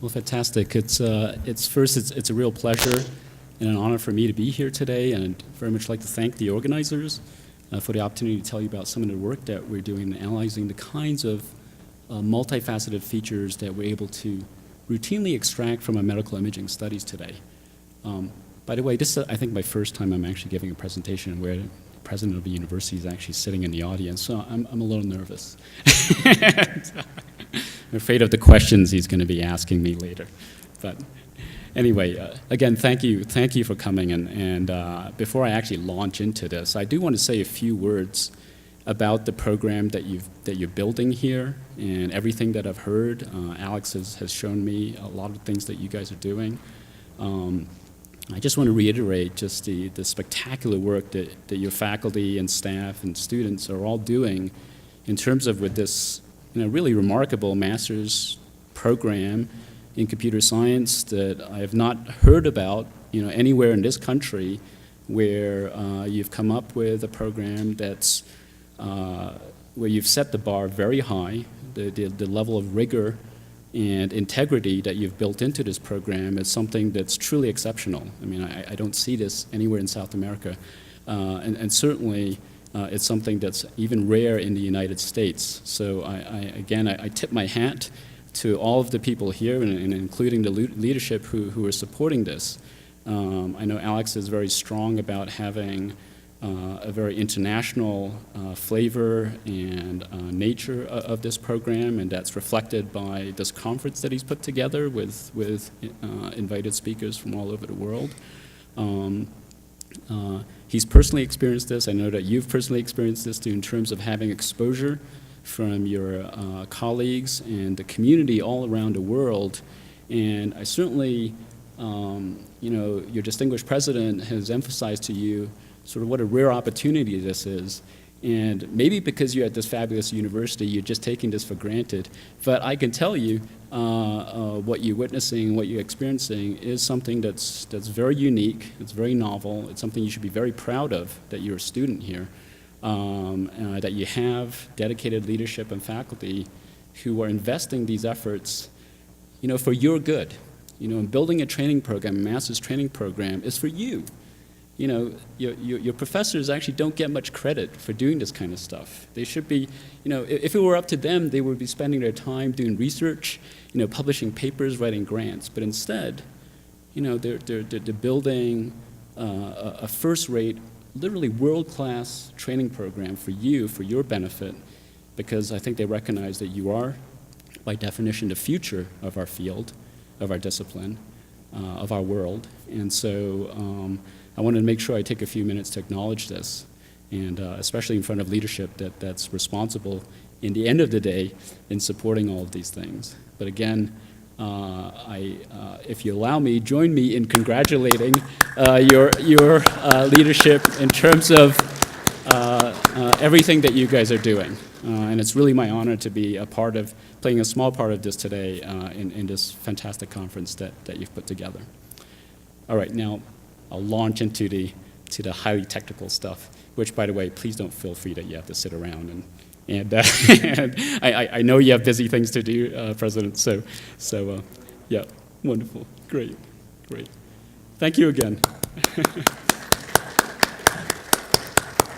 Well, fantastic. It's a real pleasure and an honor for me to be here today, and I'd very much like to thank the organizers for the opportunity to tell you about some of the work that we're doing in analyzing the kinds of multifaceted features that we're able to routinely extract from our medical imaging studies today. By the way, this is, I think, my first time I'm actually giving a presentation where the president of the university is actually sitting in the audience, so I'm a little nervous. I'm afraid of the questions he's going to be asking me later. But anyway, again, thank you for coming. And before I actually launch into this, I do want to say a few words about the program that you're building here and everything that I've heard. Alex has shown me a lot of things that you guys are doing. I just want to reiterate just the spectacular work that your faculty and staff and students are all doing in terms of with this really remarkable master's program in computer science that I have not heard about anywhere in this country, where you've come up with a program that's where you've set the bar very high. The level of rigor and integrity that you've built into this program is something that's truly exceptional. I mean, I don't see this anywhere in South America, and certainly it's something that's even rare in the United States. So I tip my hat to all of the people here, and including the leadership who are supporting this. I know Alex is very strong about having a very international flavor and nature of this program, and that's reflected by this conference that he's put together with invited speakers from all over the world. He's personally experienced this. I know that you've personally experienced this too, in terms of having exposure from your colleagues and the community all around the world. And I certainly, your distinguished president has emphasized to you sort of what a rare opportunity this is. And maybe because you're at this fabulous university, you're just taking this for granted. But I can tell you what you're witnessing, what you're experiencing is something that's very unique, it's very novel, it's something you should be very proud of, that you're a student here, that you have dedicated leadership and faculty who are investing these efforts, for your good. And building a training program, a master's training program, is for you. Your professors actually don't get much credit for doing this kind of stuff. They should be, if it were up to them, they would be spending their time doing research, publishing papers, writing grants. But instead, they're building a first-rate, literally world-class training program for you, for your benefit, because I think they recognize that you are, by definition, the future of our field, of our discipline, of our world. And so I wanted to make sure I take a few minutes to acknowledge this, and especially in front of leadership that's responsible in the end of the day in supporting all of these things. But again, if you allow me, join me in congratulating your leadership in terms of everything that you guys are doing. And it's really my honor to be a part of, playing a small part of this today in this fantastic conference that you've put together. All right, now I'll launch into the highly technical stuff, which, by the way, please don't feel free that you have to sit around. And I know you have busy things to do, President, so yeah, wonderful, great. Thank you again.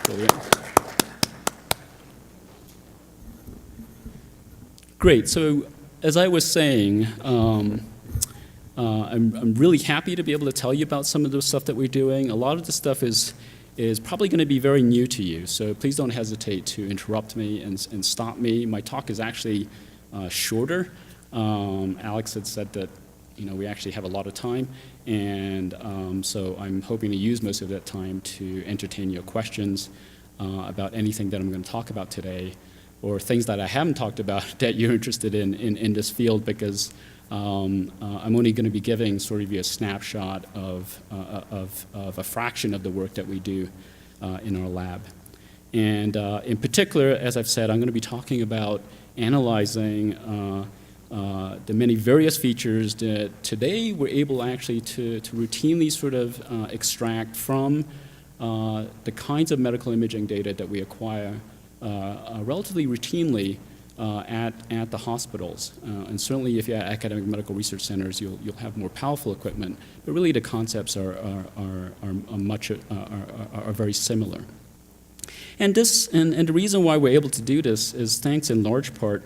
Brilliant. Great, so as I was saying, I'm really happy to be able to tell you about some of the stuff that we're doing. A lot of the stuff is probably going to be very new to you, so please don't hesitate to interrupt me and stop me. My talk is actually shorter. Alex had said that we actually have a lot of time, and so I'm hoping to use most of that time to entertain your questions about anything that I'm going to talk about today, or things that I haven't talked about that you're interested in this field, because I'm only going to be giving sort of you a snapshot of a fraction of the work that we do in our lab. And in particular, as I've said, I'm going to be talking about analyzing the many various features that today we're able actually to routinely sort of extract from the kinds of medical imaging data that we acquire relatively routinely at the hospitals. And certainly if you're at academic medical research centers, you'll have more powerful equipment, but really the concepts are very similar. And the reason why we're able to do this is thanks in large part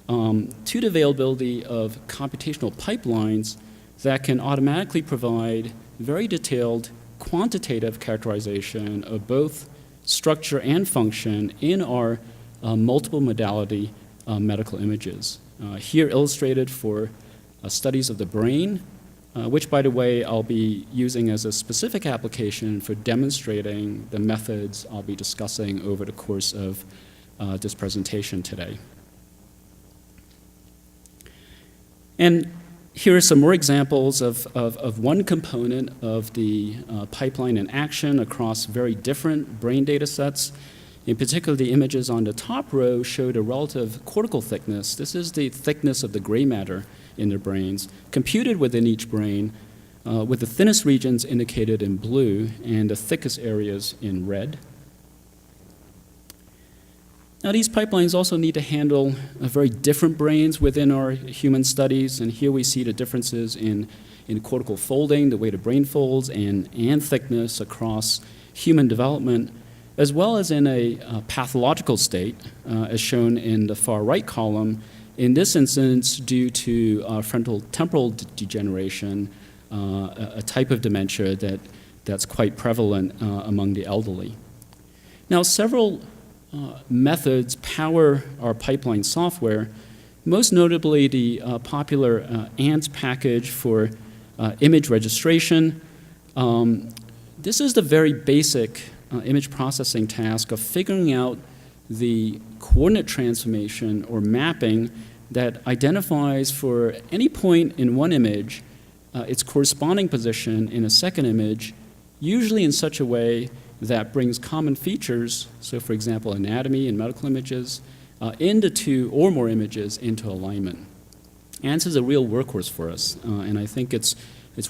to the availability of computational pipelines that can automatically provide very detailed quantitative characterization of both structure and function in our multiple modality medical images. Here illustrated for studies of the brain, which, by the way, I'll be using as a specific application for demonstrating the methods I'll be discussing over the course of this presentation today. And here are some more examples of one component of the pipeline in action across very different brain data sets. In particular, the images on the top row show the relative cortical thickness. This is the thickness of the gray matter in their brains, computed within each brain, with the thinnest regions indicated in blue and the thickest areas in red. Now, these pipelines also need to handle very different brains within our human studies, and here we see the differences in cortical folding, the way the brain folds, and thickness across human development, as well as in a pathological state, as shown in the far right column, in this instance due to frontal temporal degeneration, a type of dementia that's quite prevalent among the elderly. Now, several methods power our pipeline software, most notably the popular ANTS package for image registration. This is the very basic image processing task of figuring out the coordinate transformation or mapping that identifies for any point in one image its corresponding position in a second image, usually in such a way that brings common features, so for example anatomy and medical images, into two or more images into alignment. ANTS is a real workhorse for us, and I think it's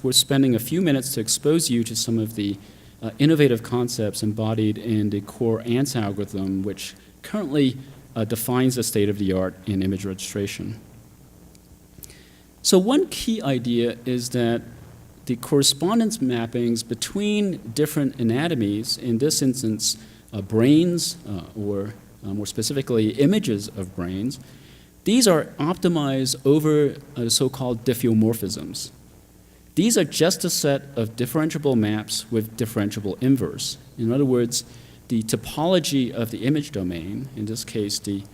worth spending a few minutes to expose you to some of the innovative concepts embodied in the core ANTS algorithm, which currently defines the state of the art in image registration. So one key idea is that the correspondence mappings between different anatomies, in this instance brains, or more specifically images of brains, these are optimized over so-called diffeomorphisms. These are just a set of differentiable maps with differentiable inverse. In other words, the topology of the image domain, in this case the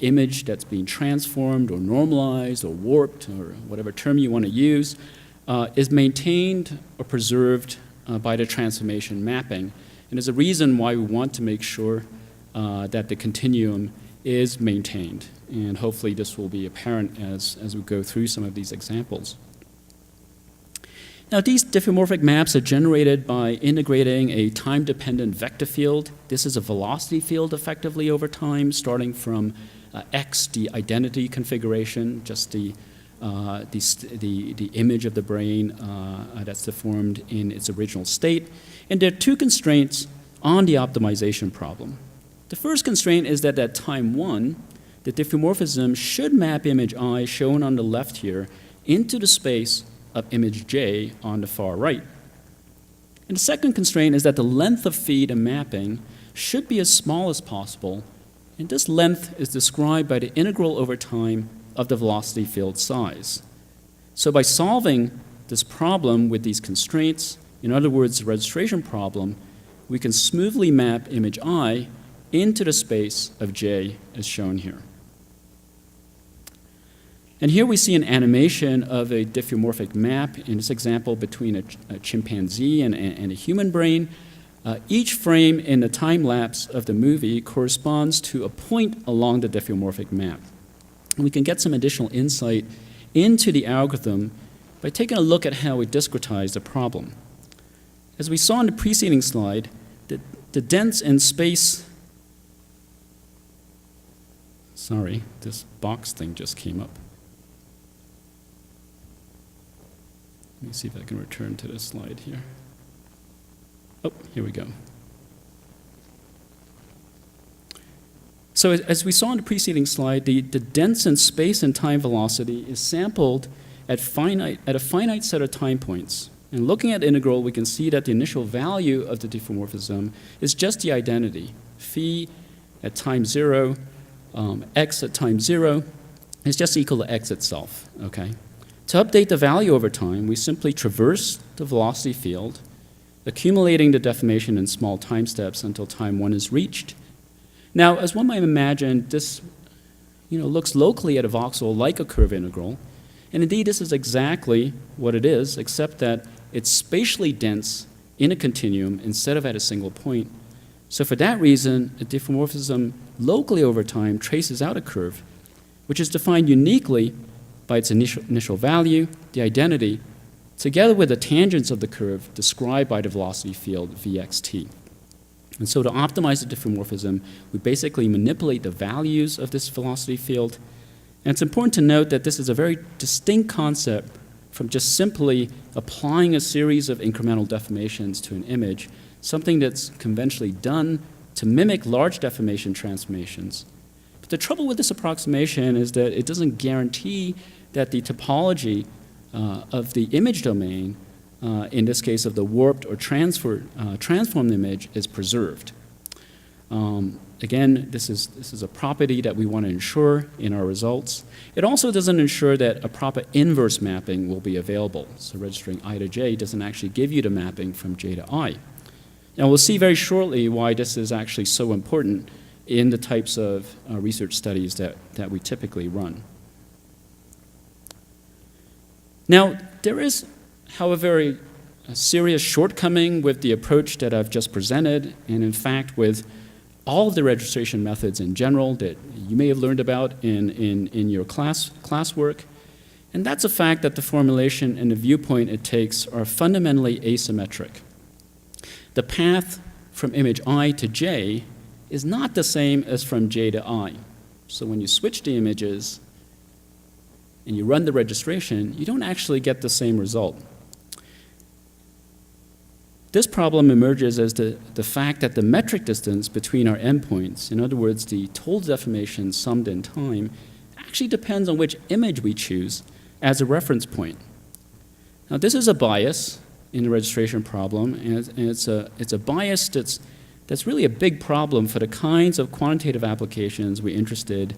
image that's being transformed or normalized or warped or whatever term you want to use, is maintained or preserved by the transformation mapping. And there's a reason why we want to make sure that the continuum is maintained. And hopefully this will be apparent as we go through some of these examples. Now, these diffeomorphic maps are generated by integrating a time-dependent vector field. This is a velocity field effectively over time, starting from x, the identity configuration, just the image of the brain that's deformed in its original state. And there are two constraints on the optimization problem. The first constraint is that at time one, the diffeomorphism should map image I, shown on the left here, into the space of image J on the far right. And the second constraint is that the length of feed and mapping should be as small as possible, and this length is described by the integral over time of the velocity field size. So by solving this problem with these constraints, in other words, the registration problem, we can smoothly map image I into the space of J as shown here. And here we see an animation of a diffeomorphic map, in this example between a chimpanzee and a human brain. Each frame in the time lapse of the movie corresponds to a point along the diffeomorphic map. And we can get some additional insight into the algorithm by taking a look at how we discretize the problem. As we saw in the preceding slide, the dense in space, sorry, this box thing just came up. Let me see if I can return to this slide here. Oh, here we go. So as we saw in the preceding slide, the dense in space and time velocity is sampled at a finite set of time points. And looking at the integral, we can see that the initial value of the diffeomorphism is just the identity. Phi at time 0, x at time 0 is just equal to x itself, okay? To update the value over time, we simply traverse the velocity field, accumulating the deformation in small time steps until time 1 is reached. Now, as one might imagine, this looks locally at a voxel like a curve integral, and indeed this is exactly what it is, except that it's spatially dense in a continuum instead of at a single point. So for that reason, a diffeomorphism locally over time traces out a curve, which is defined uniquely by its initial value, the identity, together with the tangents of the curve described by the velocity field vxt. And so to optimize the diffeomorphism, we basically manipulate the values of this velocity field. And it's important to note that this is a very distinct concept from just simply applying a series of incremental deformations to an image, something that's conventionally done to mimic large deformation transformations. But the trouble with this approximation is that it doesn't guarantee that the topology of the image domain, in this case of the warped or transformed image, is preserved. Again, this is a property that we want to ensure in our results. It also doesn't ensure that a proper inverse mapping will be available. So registering I to j doesn't actually give you the mapping from j to I. And we'll see very shortly why this is actually so important in the types of research studies that we typically run. Now, there is, however, a serious shortcoming with the approach that I've just presented, and in fact with all of the registration methods in general that you may have learned about in your classwork, and that's the fact that the formulation and the viewpoint it takes are fundamentally asymmetric. The path from image I to j is not the same as from j to I. So when you switch the images and you run the registration, you don't actually get the same result. This problem emerges as the fact that the metric distance between our endpoints, in other words, the total deformation summed in time, actually depends on which image we choose as a reference point. Now, this is a bias in the registration problem, and it's a bias that's really a big problem for the kinds of quantitative applications we're interested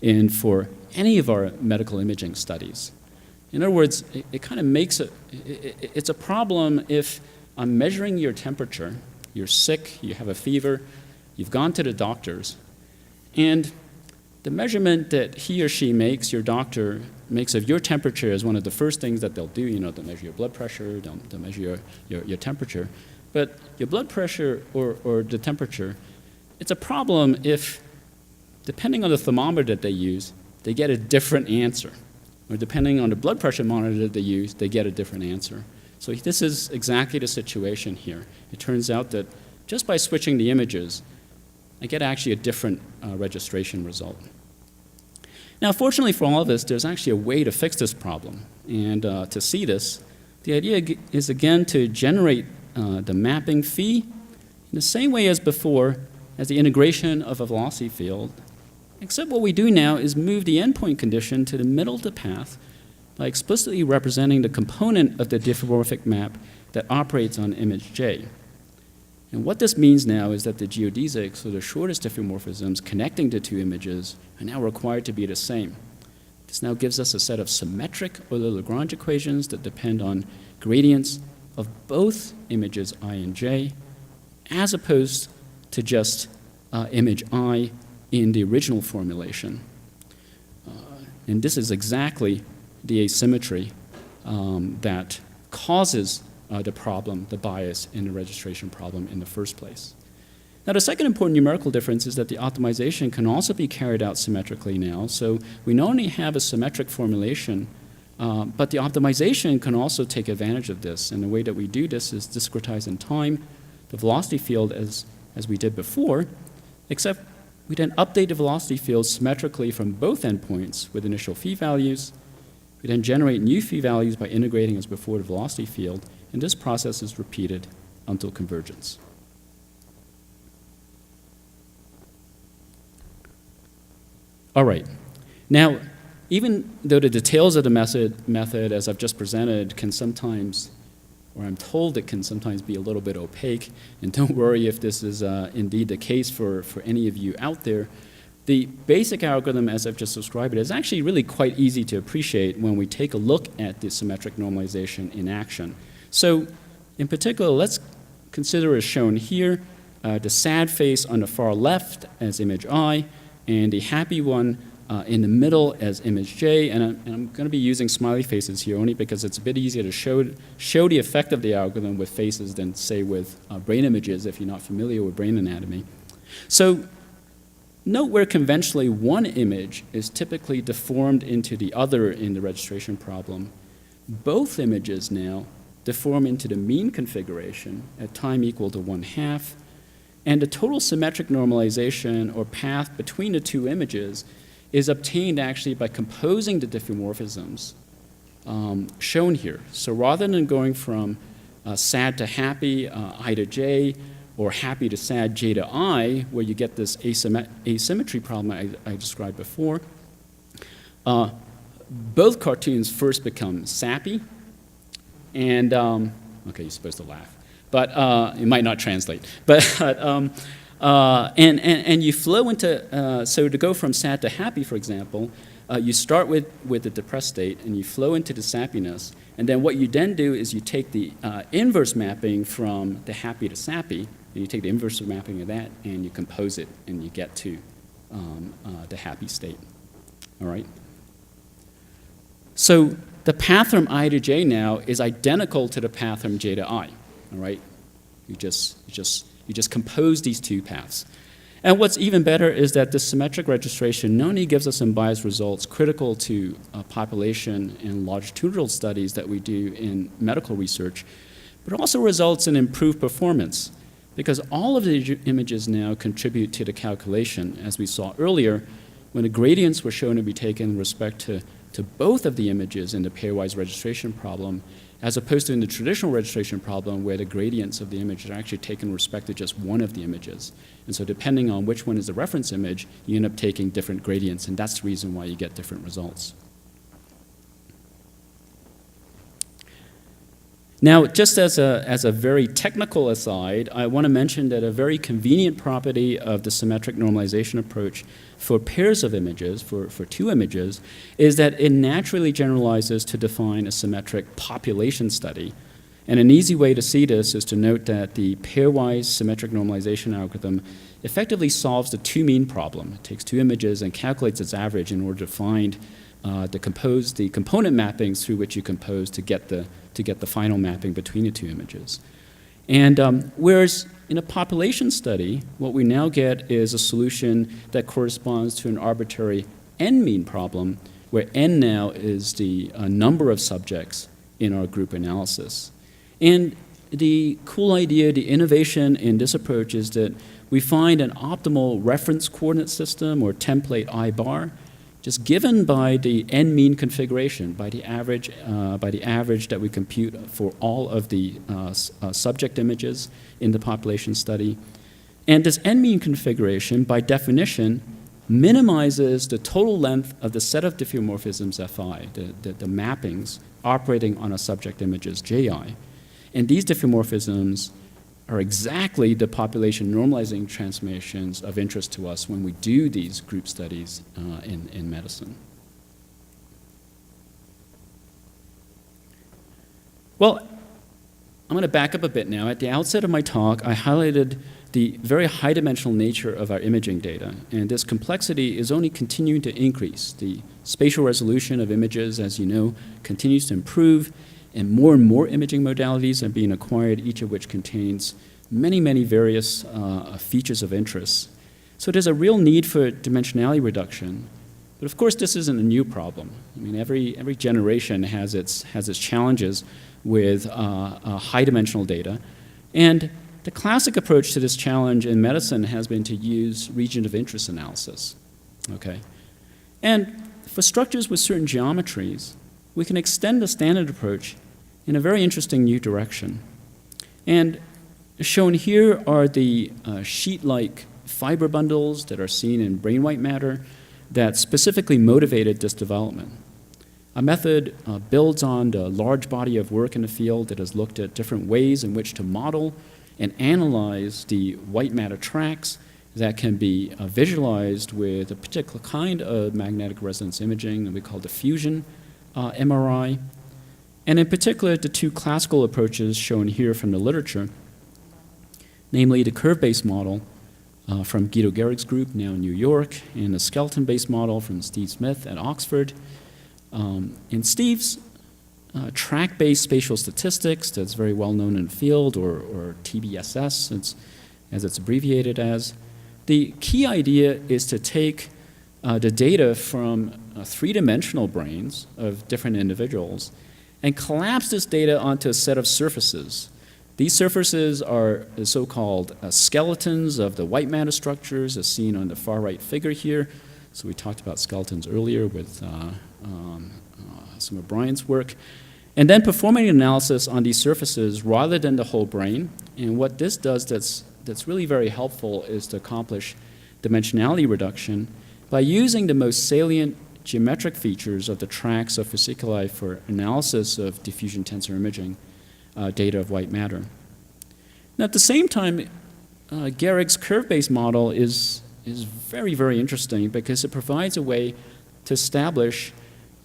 in for any of our medical imaging studies. In other words, it kind of makes it's a problem if I'm measuring your temperature, you're sick, you have a fever, you've gone to the doctors, and the measurement that he or she makes, your doctor makes of your temperature is one of the first things that they'll do. They'll measure your blood pressure, they'll measure your temperature. But your blood pressure or the temperature, it's a problem if, depending on the thermometer that they use, they get a different answer. Or depending on the blood pressure monitor that they use, they get a different answer. So this is exactly the situation here. It turns out that just by switching the images, I get actually a different registration result. Now, fortunately for all of us, there's actually a way to fix this problem. And to see this, the idea is again to generate the mapping phi in the same way as before as the integration of a velocity field, except what we do now is move the endpoint condition to the middle of the path by explicitly representing the component of the diffeomorphic map that operates on image j. And what this means now is that the geodesics, or the shortest diffeomorphisms connecting the two images, are now required to be the same. This now gives us a set of symmetric Euler Lagrange equations that depend on gradients of both images I and j, as opposed to just image I in the original formulation. And this is exactly the asymmetry that causes the problem, the bias in the registration problem in the first place. Now, the second important numerical difference is that the optimization can also be carried out symmetrically now. So we not only have a symmetric formulation, but the optimization can also take advantage of this. And the way that we do this is discretize in time the velocity field as we did before, except we then update the velocity field symmetrically from both endpoints with initial phi values. We then generate new phi values by integrating as before the velocity field, and this process is repeated until convergence. All right. Now, even though the details of the method as I've just presented can sometimes, or I'm told it can sometimes be a little bit opaque, and don't worry if this is indeed the case for any of you out there, the basic algorithm as I've just described it is actually really quite easy to appreciate when we take a look at the symmetric normalization in action. So in particular, let's consider as shown here the sad face on the far left as image I, and the happy one in the middle as image J, and I'm going to be using smiley faces here only because it's a bit easier to show the effect of the algorithm with faces than, say, with brain images if you're not familiar with brain anatomy. So note where conventionally one image is typically deformed into the other in the registration problem. Both images now deform into the mean configuration at time equal to 1/2, and the total symmetric normalization or path between the two images is obtained actually by composing the diffeomorphisms shown here. So rather than going from sad to happy, I to J, or happy to sad, J to I, where you get this asymmetry problem I described before, both cartoons first become sappy, and, okay, you're supposed to laugh, but it might not translate. But, and you flow into, so to go from sad to happy, for example, you start with the depressed state, and you flow into the sappiness, and then what you then do is you take the inverse mapping from the happy to sappy, and you take the inverse mapping of that, and you compose it, and you get to the happy state, all right? So the path from I to J now is identical to the path from J to I, all right? You just compose these two paths. And what's even better is that this symmetric registration not only gives us unbiased results critical to population and longitudinal studies that we do in medical research, but also results in improved performance, because all of the images now contribute to the calculation, as we saw earlier, when the gradients were shown to be taken in respect to both of the images in the pairwise registration problem, as opposed to in the traditional registration problem where the gradients of the image are actually taken in respect to just one of the images. And so depending on which one is the reference image, you end up taking different gradients, and that's the reason why you get different results. Now, just as a very technical aside, I want to mention that a very convenient property of the symmetric normalization approach for pairs of images, for two images, is that it naturally generalizes to define a symmetric population study. And an easy way to see this is to note that the pairwise symmetric normalization algorithm effectively solves the two-mean problem. It takes two images and calculates its average in order to find the component mappings through which you compose to get the final mapping between the two images. And whereas in a population study, what we now get is a solution that corresponds to an arbitrary n-mean problem, where n now is the number of subjects in our group analysis. And the cool idea, the innovation in this approach is that we find an optimal reference coordinate system or template I bar, just given by the n-mean configuration, by the average that we compute for all of the subject images in the population study. And this n-mean configuration, by definition, minimizes the total length of the set of diffeomorphisms Fi, the mappings operating on a subject images Ji. And these diffeomorphisms are exactly the population normalizing transformations of interest to us when we do these group studies in medicine. Well, I'm going to back up a bit now. At the outset of my talk, I highlighted the very high-dimensional nature of our imaging data, and this complexity is only continuing to increase. The spatial resolution of images, as you know, continues to improve, and more imaging modalities are being acquired, each of which contains many, many various features of interest. So there's a real need for dimensionality reduction. But of course, this isn't a new problem. I mean, every generation has its challenges with high-dimensional data. And the classic approach to this challenge in medicine has been to use region of interest analysis. Okay? And for structures with certain geometries, we can extend the standard approach in a very interesting new direction. And shown here are the sheet-like fiber bundles that are seen in brain white matter that specifically motivated this development. Our method builds on the large body of work in the field that has looked at different ways in which to model and analyze the white matter tracks that can be visualized with a particular kind of magnetic resonance imaging that we call diffusion MRI. And in particular, the two classical approaches shown here from the literature, namely the curve-based model from Guido Gehrig's group, now in New York, and the skeleton-based model from Steve Smith at Oxford. In Steve's track-based spatial statistics, that's very well known in the field, or TBSS, as it's abbreviated as, the key idea is to take the data from three-dimensional brains of different individuals and collapse this data onto a set of surfaces. These surfaces are the so-called skeletons of the white matter structures, as seen on the far right figure here. So we talked about skeletons earlier with some of Brian's work. And then performing an analysis on these surfaces rather than the whole brain. And what this does that's really very helpful is to accomplish dimensionality reduction by using the most salient geometric features of the tracks of fasciculi for analysis of diffusion tensor imaging data of white matter. Now, at the same time, Gehrig's curve-based model is very, very interesting because it provides a way to establish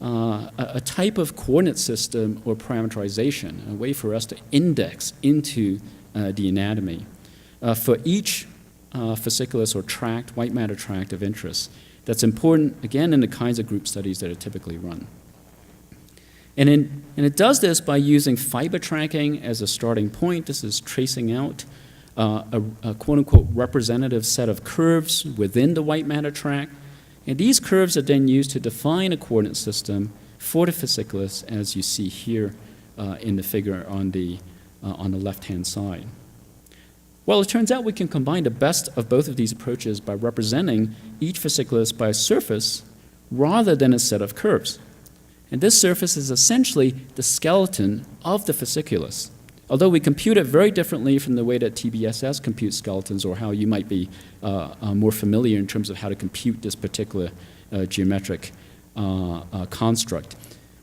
a type of coordinate system or parameterization, a way for us to index into the anatomy for each fasciculus or tract, white matter tract of interest. That's important, again, in the kinds of group studies that are typically run. And it does this by using fiber tracking as a starting point. This is tracing out a quote-unquote representative set of curves within the white matter tract. And these curves are then used to define a coordinate system for the fasciculus, as you see here in the figure on the left-hand side. Well, it turns out we can combine the best of both of these approaches by representing each fasciculus by a surface rather than a set of curves. And this surface is essentially the skeleton of the fasciculus, although we compute it very differently from the way that TBSS computes skeletons, or how you might be more familiar in terms of how to compute this particular geometric construct.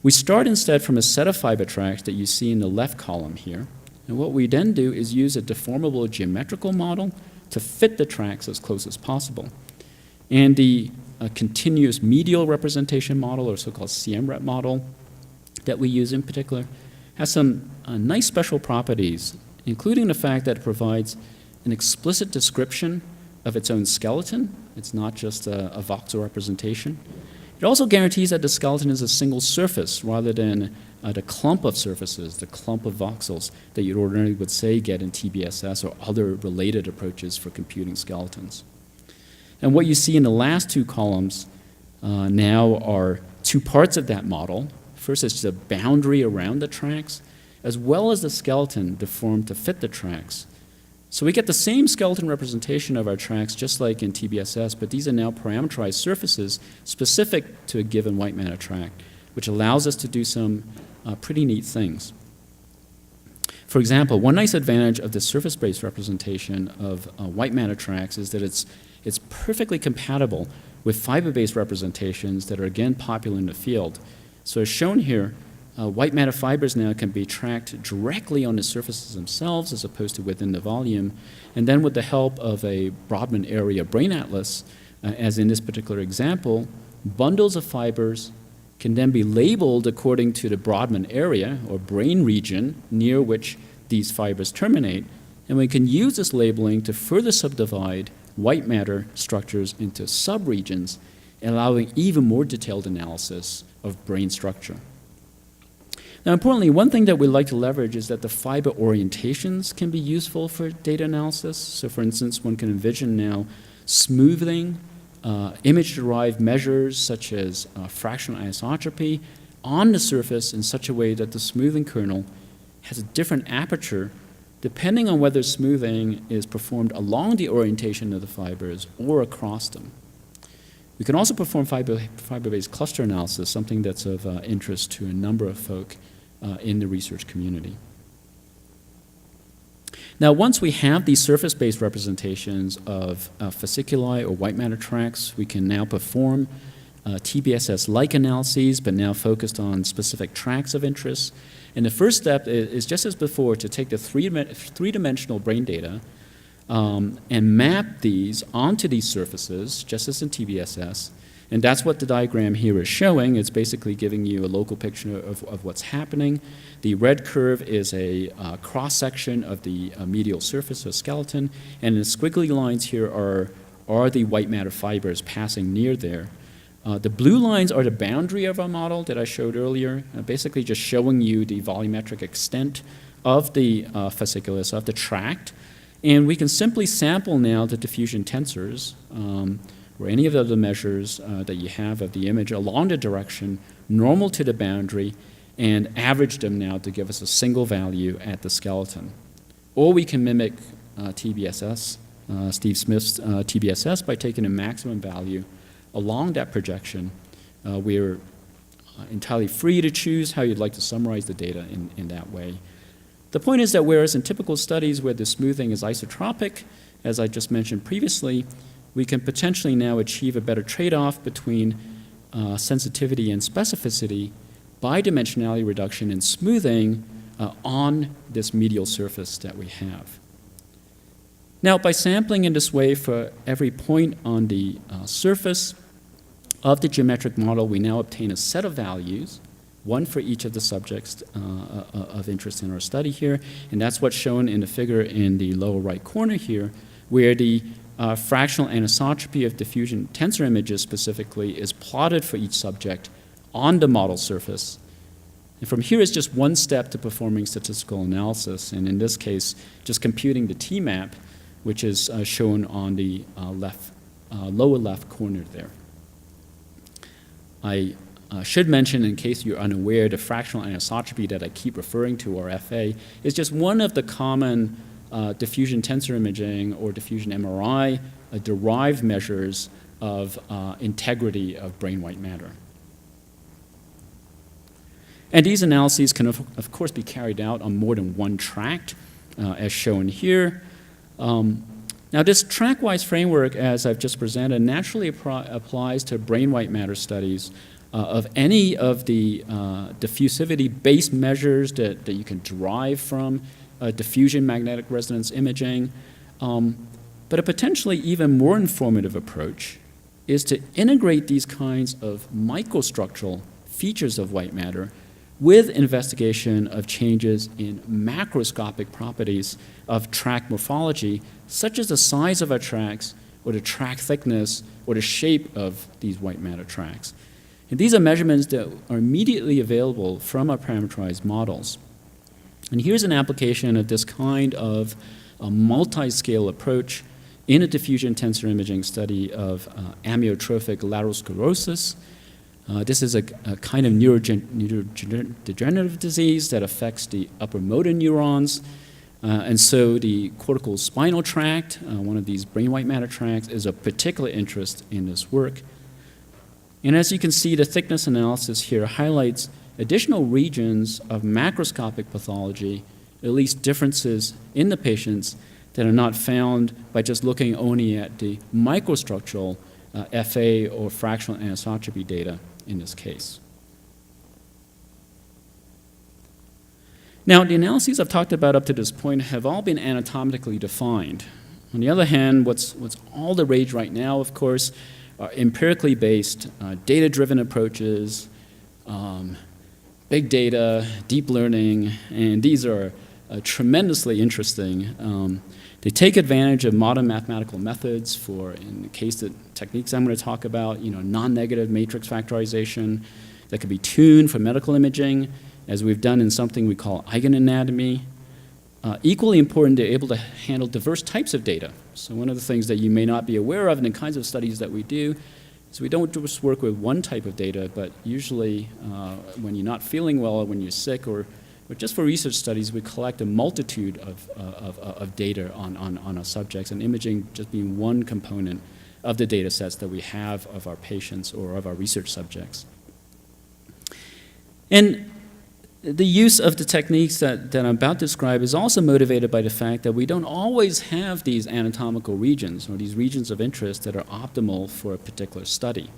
We start instead from a set of fiber tracks that you see in the left column here. And what we then do is use a deformable geometrical model to fit the tracks as close as possible. And the continuous medial representation model, or so-called CMREP model, that we use in particular, has some nice special properties, including the fact that it provides an explicit description of its own skeleton. It's not just a voxel representation. It also guarantees that the skeleton is a single surface rather than the clump of surfaces, the clump of voxels that you ordinarily would say get in TBSS or other related approaches for computing skeletons. And what you see in the last two columns now are two parts of that model. First, it's the boundary around the tracks, as well as the skeleton deformed to fit the tracks. So we get the same skeleton representation of our tracks, just like in TBSS, but these are now parameterized surfaces specific to a given white matter tract, which allows us to do some pretty neat things. For example, one nice advantage of the surface-based representation of white matter tracks is that it's perfectly compatible with fiber-based representations that are again popular in the field. So as shown here, white matter fibers now can be tracked directly on the surfaces themselves as opposed to within the volume. And then with the help of a Brodmann area brain atlas, as in this particular example, bundles of fibers can then be labeled according to the Brodmann area or brain region near which these fibers terminate. And we can use this labeling to further subdivide white matter structures into subregions, allowing even more detailed analysis of brain structure. Now, importantly, one thing that we like to leverage is that the fiber orientations can be useful for data analysis. So, for instance, one can envision now smoothing image-derived measures such as fractional anisotropy on the surface in such a way that the smoothing kernel has a different aperture depending on whether smoothing is performed along the orientation of the fibers or across them. We can also perform fiber-based cluster analysis, something that's of interest to a number of folk in the research community. Now, once we have these surface-based representations of fasciculi or white matter tracks, we can now perform TBSS-like analyses, but now focused on specific tracks of interest. And the first step is just as before, to take the three-dimensional brain data and map these onto these surfaces, just as in TBSS. And that's what the diagram here is showing. It's basically giving you a local picture of what's happening. The red curve is a cross-section of the medial surface of skeleton, and the squiggly lines here are the white matter fibers passing near there. The blue lines are the boundary of our model that I showed earlier, basically just showing you the volumetric extent of the fasciculus, of the tract. And we can simply sample now the diffusion tensors, or any of the other measures that you have of the image along the direction, normal to the boundary, and average them now to give us a single value at the skeleton. Or we can mimic TBSS, Steve Smith's TBSS, by taking a maximum value along that projection. We're entirely free to choose how you'd like to summarize the data in that way. The point is that whereas in typical studies where the smoothing is isotropic, as I just mentioned previously, we can potentially now achieve a better trade-off between sensitivity and specificity by dimensionality reduction and smoothing on this medial surface that we have. Now, by sampling in this way for every point on the surface of the geometric model, we now obtain a set of values, one for each of the subjects of interest in our study here, and that's what's shown in the figure in the lower right corner here, where the fractional anisotropy of diffusion tensor images specifically is plotted for each subject on the model surface. And from here is just one step to performing statistical analysis, and in this case, just computing the T-map, which is shown on the lower left corner there. I should mention, in case you're unaware, the fractional anisotropy that I keep referring to, or FA, is just one of the common diffusion tensor imaging or diffusion MRI derived measures of integrity of brain white matter. And these analyses can, of course, be carried out on more than one tract, as shown here. Now, this track-wise framework, as I've just presented, naturally applies to brain white matter studies of any of the diffusivity-based measures that you can derive from diffusion magnetic resonance imaging. But a potentially even more informative approach is to integrate these kinds of microstructural features of white matter with investigation of changes in macroscopic properties of tract morphology, such as the size of our tracts, or the tract thickness, or the shape of these white matter tracts. And these are measurements that are immediately available from our parameterized models. And here's an application of this kind of a multi-scale approach in a diffusion tensor imaging study of amyotrophic lateral sclerosis. This is a kind of neurodegenerative disease that affects the upper motor neurons. And so the cortical spinal tract, one of these brain white matter tracts, is of particular interest in this work. And as you can see, the thickness analysis here highlights additional regions of macroscopic pathology, at least differences in the patients that are not found by just looking only at the microstructural FA or fractional anisotropy data in this case. Now, the analyses I've talked about up to this point have all been anatomically defined. On the other hand, what's all the rage right now, of course, are empirically based, data-driven approaches, big data, deep learning, and these are tremendously interesting. They take advantage of modern mathematical methods for, in the case the techniques I'm going to talk about, non-negative matrix factorization that can be tuned for medical imaging, as we've done in something we call eigenanatomy. Equally important, they're able to handle diverse types of data. So one of the things that you may not be aware of in the kinds of studies that we do is we don't just work with one type of data, but usually when you're not feeling well or when you're sick or just for research studies, we collect a multitude of data on our subjects, and imaging just being one component of the data sets that we have of our patients or of our research subjects. And the use of the techniques that I'm about to describe is also motivated by the fact that we don't always have these anatomical regions or these regions of interest that are optimal for a particular study.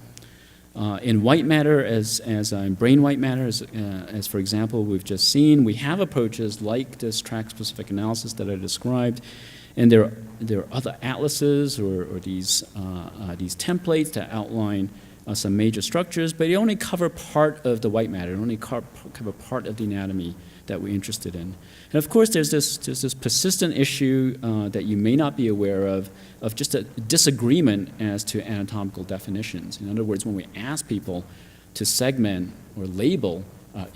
In white matter, as in brain white matter, as for example we've just seen, we have approaches like this track-specific analysis that I described, and there are other atlases or these templates that outline some major structures, but they only cover part of the white matter, they only cover part of the anatomy that we're interested in. And of course, there's this persistent issue that you may not be aware of just a disagreement as to anatomical definitions. In other words, when we ask people to segment or label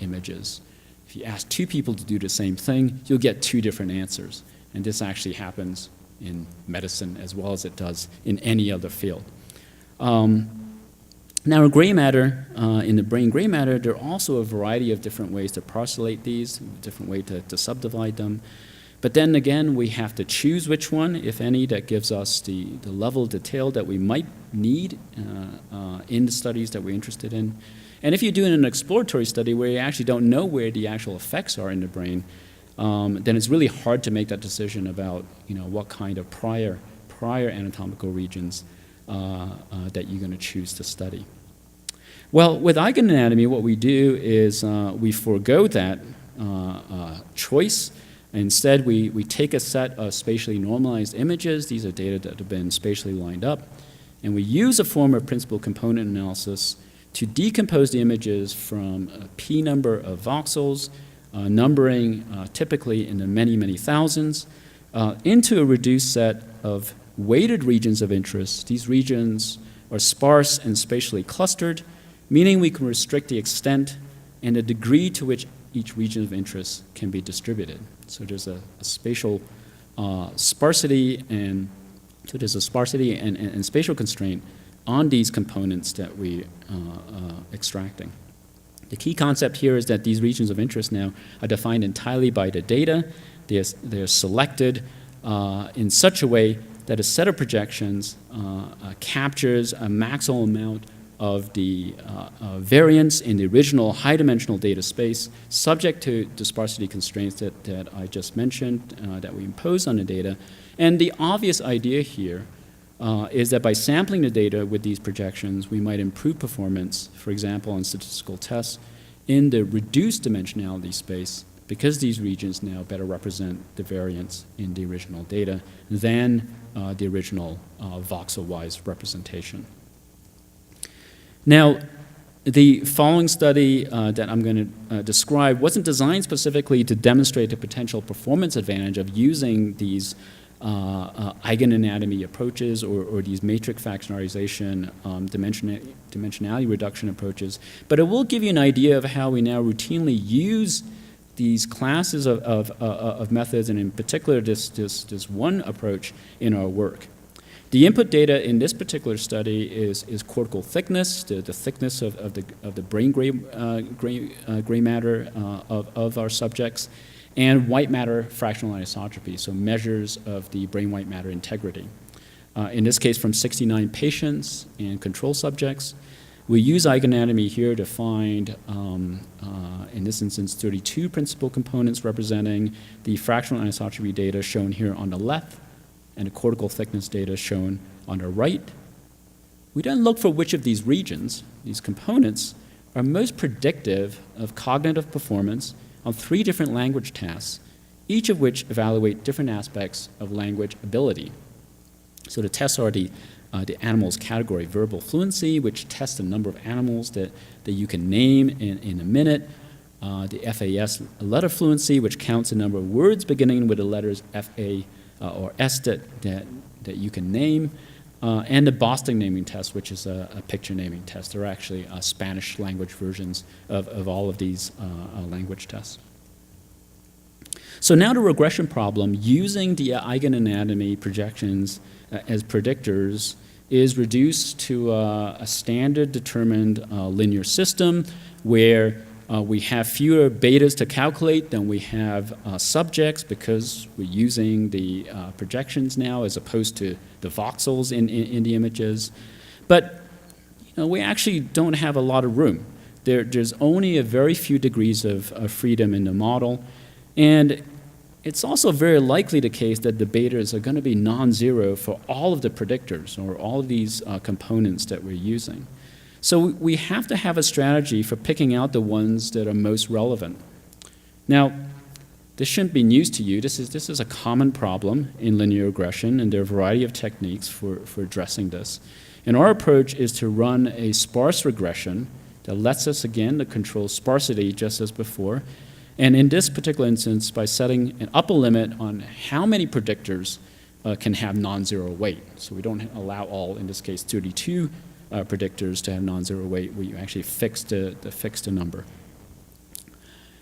images, if you ask two people to do the same thing, you'll get two different answers. And this actually happens in medicine as well as it does in any other field. Now, in gray matter, in the brain gray matter, there are also a variety of different ways to parcellate these, different ways to subdivide them. But then again, we have to choose which one, if any, that gives us the level of detail that we might need in the studies that we're interested in. And if you're doing an exploratory study where you actually don't know where the actual effects are in the brain, then it's really hard to make that decision about what kind of prior anatomical regions that you're going to choose to study. Well, with eigenanatomy, what we do is we forego that choice. Instead, we take a set of spatially normalized images. These are data that have been spatially lined up. And we use a form of principal component analysis to decompose the images from a p number of voxels, numbering typically in the many, many thousands, into a reduced set of weighted regions of interest. These regions are sparse and spatially clustered, meaning we can restrict the extent and the degree to which each region of interest can be distributed. So there's a spatial sparsity and spatial constraint on these components that we extracting. The key concept here is that these regions of interest now are defined entirely by the data. They're selected in such a way that a set of projections captures a maximal amount of the variance in the original high-dimensional data space, subject to the sparsity constraints that I just mentioned that we impose on the data. And the obvious idea here is that by sampling the data with these projections, we might improve performance, for example, on statistical tests in the reduced dimensionality space, because these regions now better represent the variance in the original data than the original voxel-wise representation. Now, the following study that I'm going to describe wasn't designed specifically to demonstrate the potential performance advantage of using these eigenanatomy approaches or these matrix fractionalization dimensionality reduction approaches, but it will give you an idea of how we now routinely use these classes of methods, and in particular this one approach in our work. The input data in this particular study is cortical thickness, the thickness of the brain gray matter of our subjects, and white matter fractional anisotropy, so measures of the brain white matter integrity. In this case, from 69 patients and control subjects. We use eigenanatomy here to find, in this instance, 32 principal components representing the fractional anisotropy data shown here on the left, and the cortical thickness data shown on the right. We then look for which of these regions, these components, are most predictive of cognitive performance on 3 different language tests, each of which evaluate different aspects of language ability. So the tests are the animal's category verbal fluency, which tests the number of animals that you can name in a minute, the FAS letter fluency, which counts the number of words beginning with the letters FA or S that you can name, and the Boston naming test, which is a picture naming test. There are actually Spanish language versions of all of these language tests. So now the regression problem, using the eigenanatomy projections as predictors, is reduced to a standard determined linear system where we have fewer betas to calculate than we have subjects, because we're using the projections now as opposed to the voxels in the images. But we actually don't have a lot of room. There's only a very few degrees of freedom in the model. And it's also very likely the case that the betas are going to be non-zero for all of the predictors or all of these components that we're using. So we have to have a strategy for picking out the ones that are most relevant. Now, this shouldn't be news to you. This is a common problem in linear regression, and there are a variety of techniques for addressing this. And our approach is to run a sparse regression that lets us, again, to control sparsity just as before. And in this particular instance, by setting an upper limit on how many predictors can have non-zero weight. So we don't allow all, in this case, 32 predictors to have non-zero weight. We actually fix the number.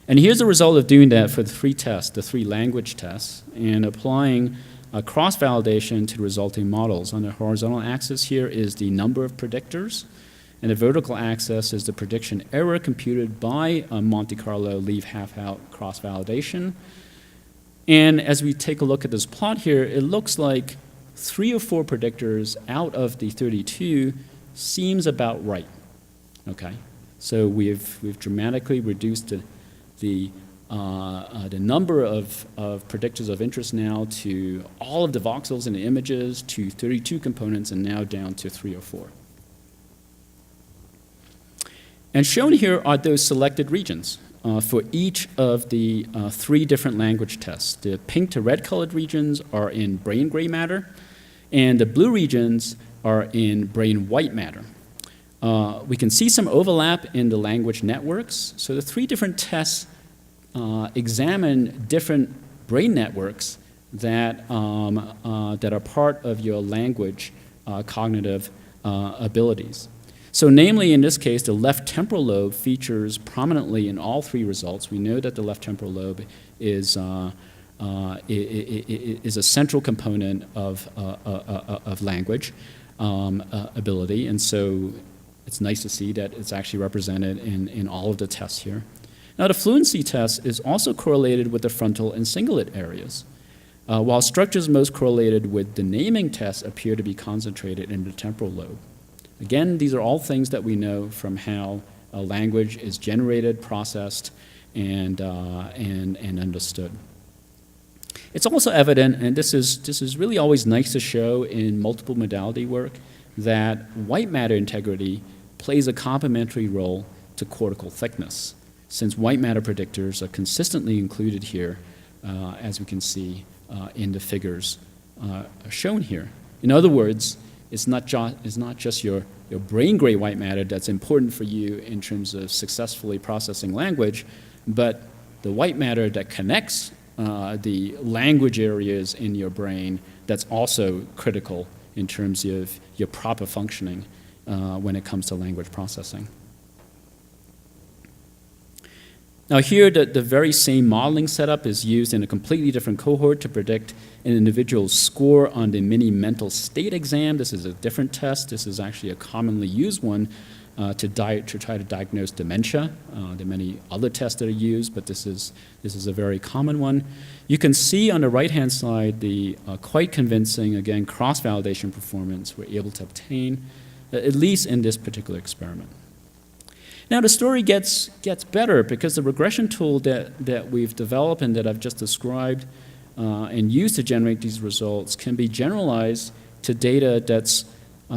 And here's the result of doing that for the three tests, the three language tests, and applying cross-validation to the resulting models. On the horizontal axis here is the number of predictors, and the vertical axis is the prediction error computed by Monte Carlo leave half-out cross-validation. And as we take a look at this plot here, it looks like 3 or 4 predictors out of the 32 seems about right. Okay, so we've dramatically reduced the number of predictors of interest now to all of the voxels in the images to 32 components, and now down to 3 or 4. And shown here are those selected regions for each of the 3 different language tests. The pink to red colored regions are in brain gray matter, and the blue regions are in brain white matter. We can see some overlap in the language networks. So the 3 different tests examine different brain networks that are part of your language cognitive abilities. So namely, in this case, the left temporal lobe features prominently in all 3 results. We know that the left temporal lobe is a central component of language ability, and so it's nice to see that it's actually represented in all of the tests here. Now, the fluency test is also correlated with the frontal and cingulate areas, while structures most correlated with the naming tests appear to be concentrated in the temporal lobe. Again, these are all things that we know from how language is generated, processed, and understood. It's also evident, and this is really always nice to show in multiple modality work, that white matter integrity plays a complementary role to cortical thickness, since white matter predictors are consistently included here, as we can see in the figures shown here. In other words, it's not just your brain gray white matter that's important for you in terms of successfully processing language, but the white matter that connects the language areas in your brain that's also critical in terms of your proper functioning when it comes to language processing. Now here, the very same modeling setup is used in a completely different cohort to predict an individual's score on the mini mental state exam. This is a different test. This is actually a commonly used one to try to diagnose dementia. There are many other tests that are used, but this is a very common one. You can see on the right-hand side the quite convincing, again, cross-validation performance we're able to obtain, at least in this particular experiment. Now the story gets better because the regression tool that we've developed and that I've just described and used to generate these results can be generalized to data that's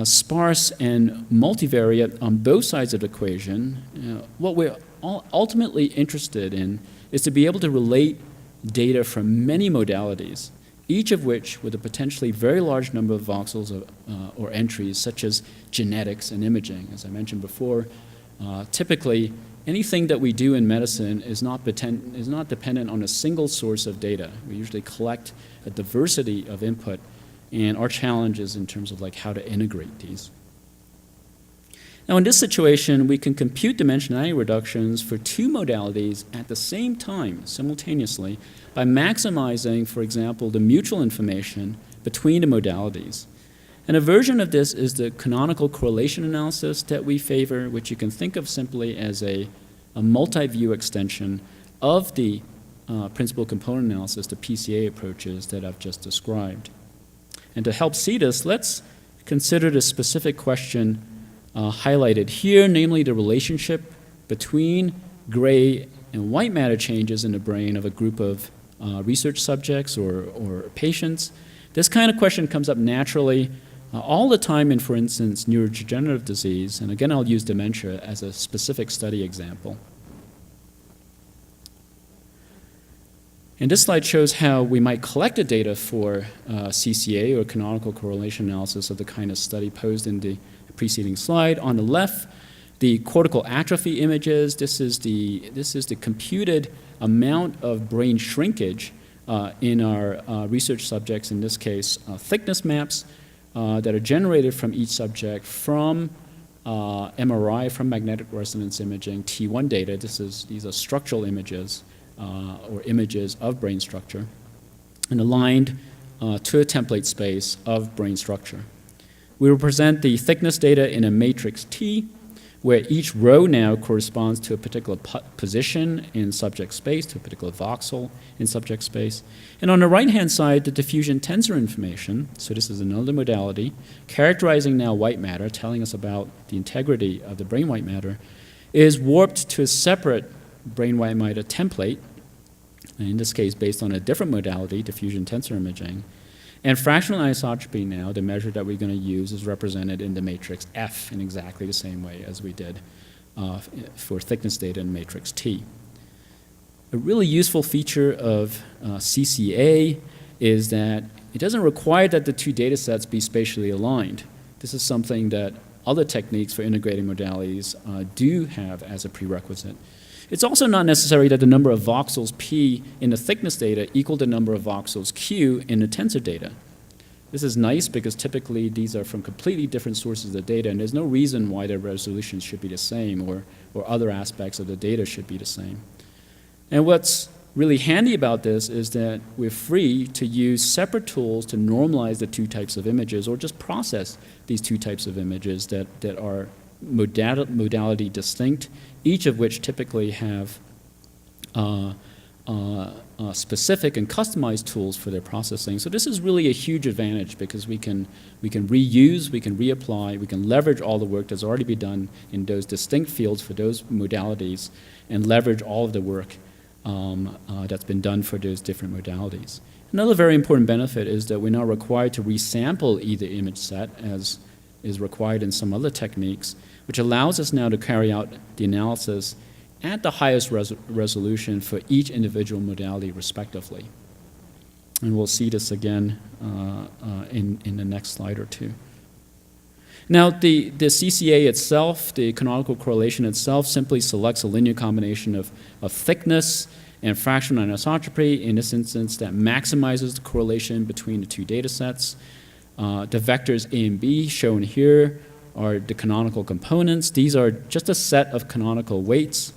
sparse and multivariate on both sides of the equation. What we're ultimately interested in is to be able to relate data from many modalities, each of which with a potentially very large number of voxels or entries, such as genetics and imaging. As I mentioned before, typically, anything that we do in medicine is not dependent on a single source of data. We usually collect a diversity of input, and our challenge is in terms of how to integrate these. Now, in this situation, we can compute dimensionality reductions for 2 modalities at the same time, simultaneously, by maximizing, for example, the mutual information between the modalities. And a version of this is the canonical correlation analysis that we favor, which you can think of simply as a multi-view extension of the principal component analysis, the PCA approaches that I've just described. And to help see this, let's consider the specific question highlighted here, namely the relationship between gray and white matter changes in the brain of a group of research subjects or patients. This kind of question comes up naturally all the time in, for instance, neurodegenerative disease, and again I'll use dementia as a specific study example. And this slide shows how we might collect the data for CCA, or canonical correlation analysis, of the kind of study posed in the preceding slide. On the left, the cortical atrophy images. This is the computed amount of brain shrinkage in our research subjects, in this case thickness maps that are generated from each subject from MRI, from magnetic resonance imaging, T1 data. These are structural images or images of brain structure, and aligned to a template space of brain structure. We represent the thickness data in a matrix T, where each row now corresponds to a particular position in subject space, to a particular voxel in subject space. And on the right-hand side, the diffusion tensor information, so this is another modality, characterizing now white matter, telling us about the integrity of the brain white matter, is warped to a separate brain white matter template, and in this case based on a different modality, diffusion tensor imaging. And fractional anisotropy now, the measure that we're going to use, is represented in the matrix F in exactly the same way as we did for thickness data in matrix T. A really useful feature of CCA is that it doesn't require that the two data sets be spatially aligned. This is something that other techniques for integrating modalities do have as a prerequisite. It's also not necessary that the number of voxels P in the thickness data equal the number of voxels Q in the tensor data. This is nice because typically these are from completely different sources of data, and there's no reason why their resolutions should be the same or other aspects of the data should be the same. And what's really handy about this is that we're free to use separate tools to normalize the two types of images, or just process these two types of images that are modality distinct, each of which typically have specific and customized tools for their processing. So this is really a huge advantage because we can reuse, we can reapply, we can leverage all the work that's already been done in those distinct fields for those modalities, and leverage all of the work that's been done for those different modalities. Another very important benefit is that we're not required to resample either image set as is required in some other techniques, which allows us now to carry out the analysis at the highest resolution for each individual modality respectively. And we'll see this again in the next slide or two. Now, the CCA itself, the canonical correlation itself, simply selects a linear combination of thickness and fractional anisotropy, in this instance that maximizes the correlation between the two data sets. The vectors A and B shown here are the canonical components. These are just a set of canonical weights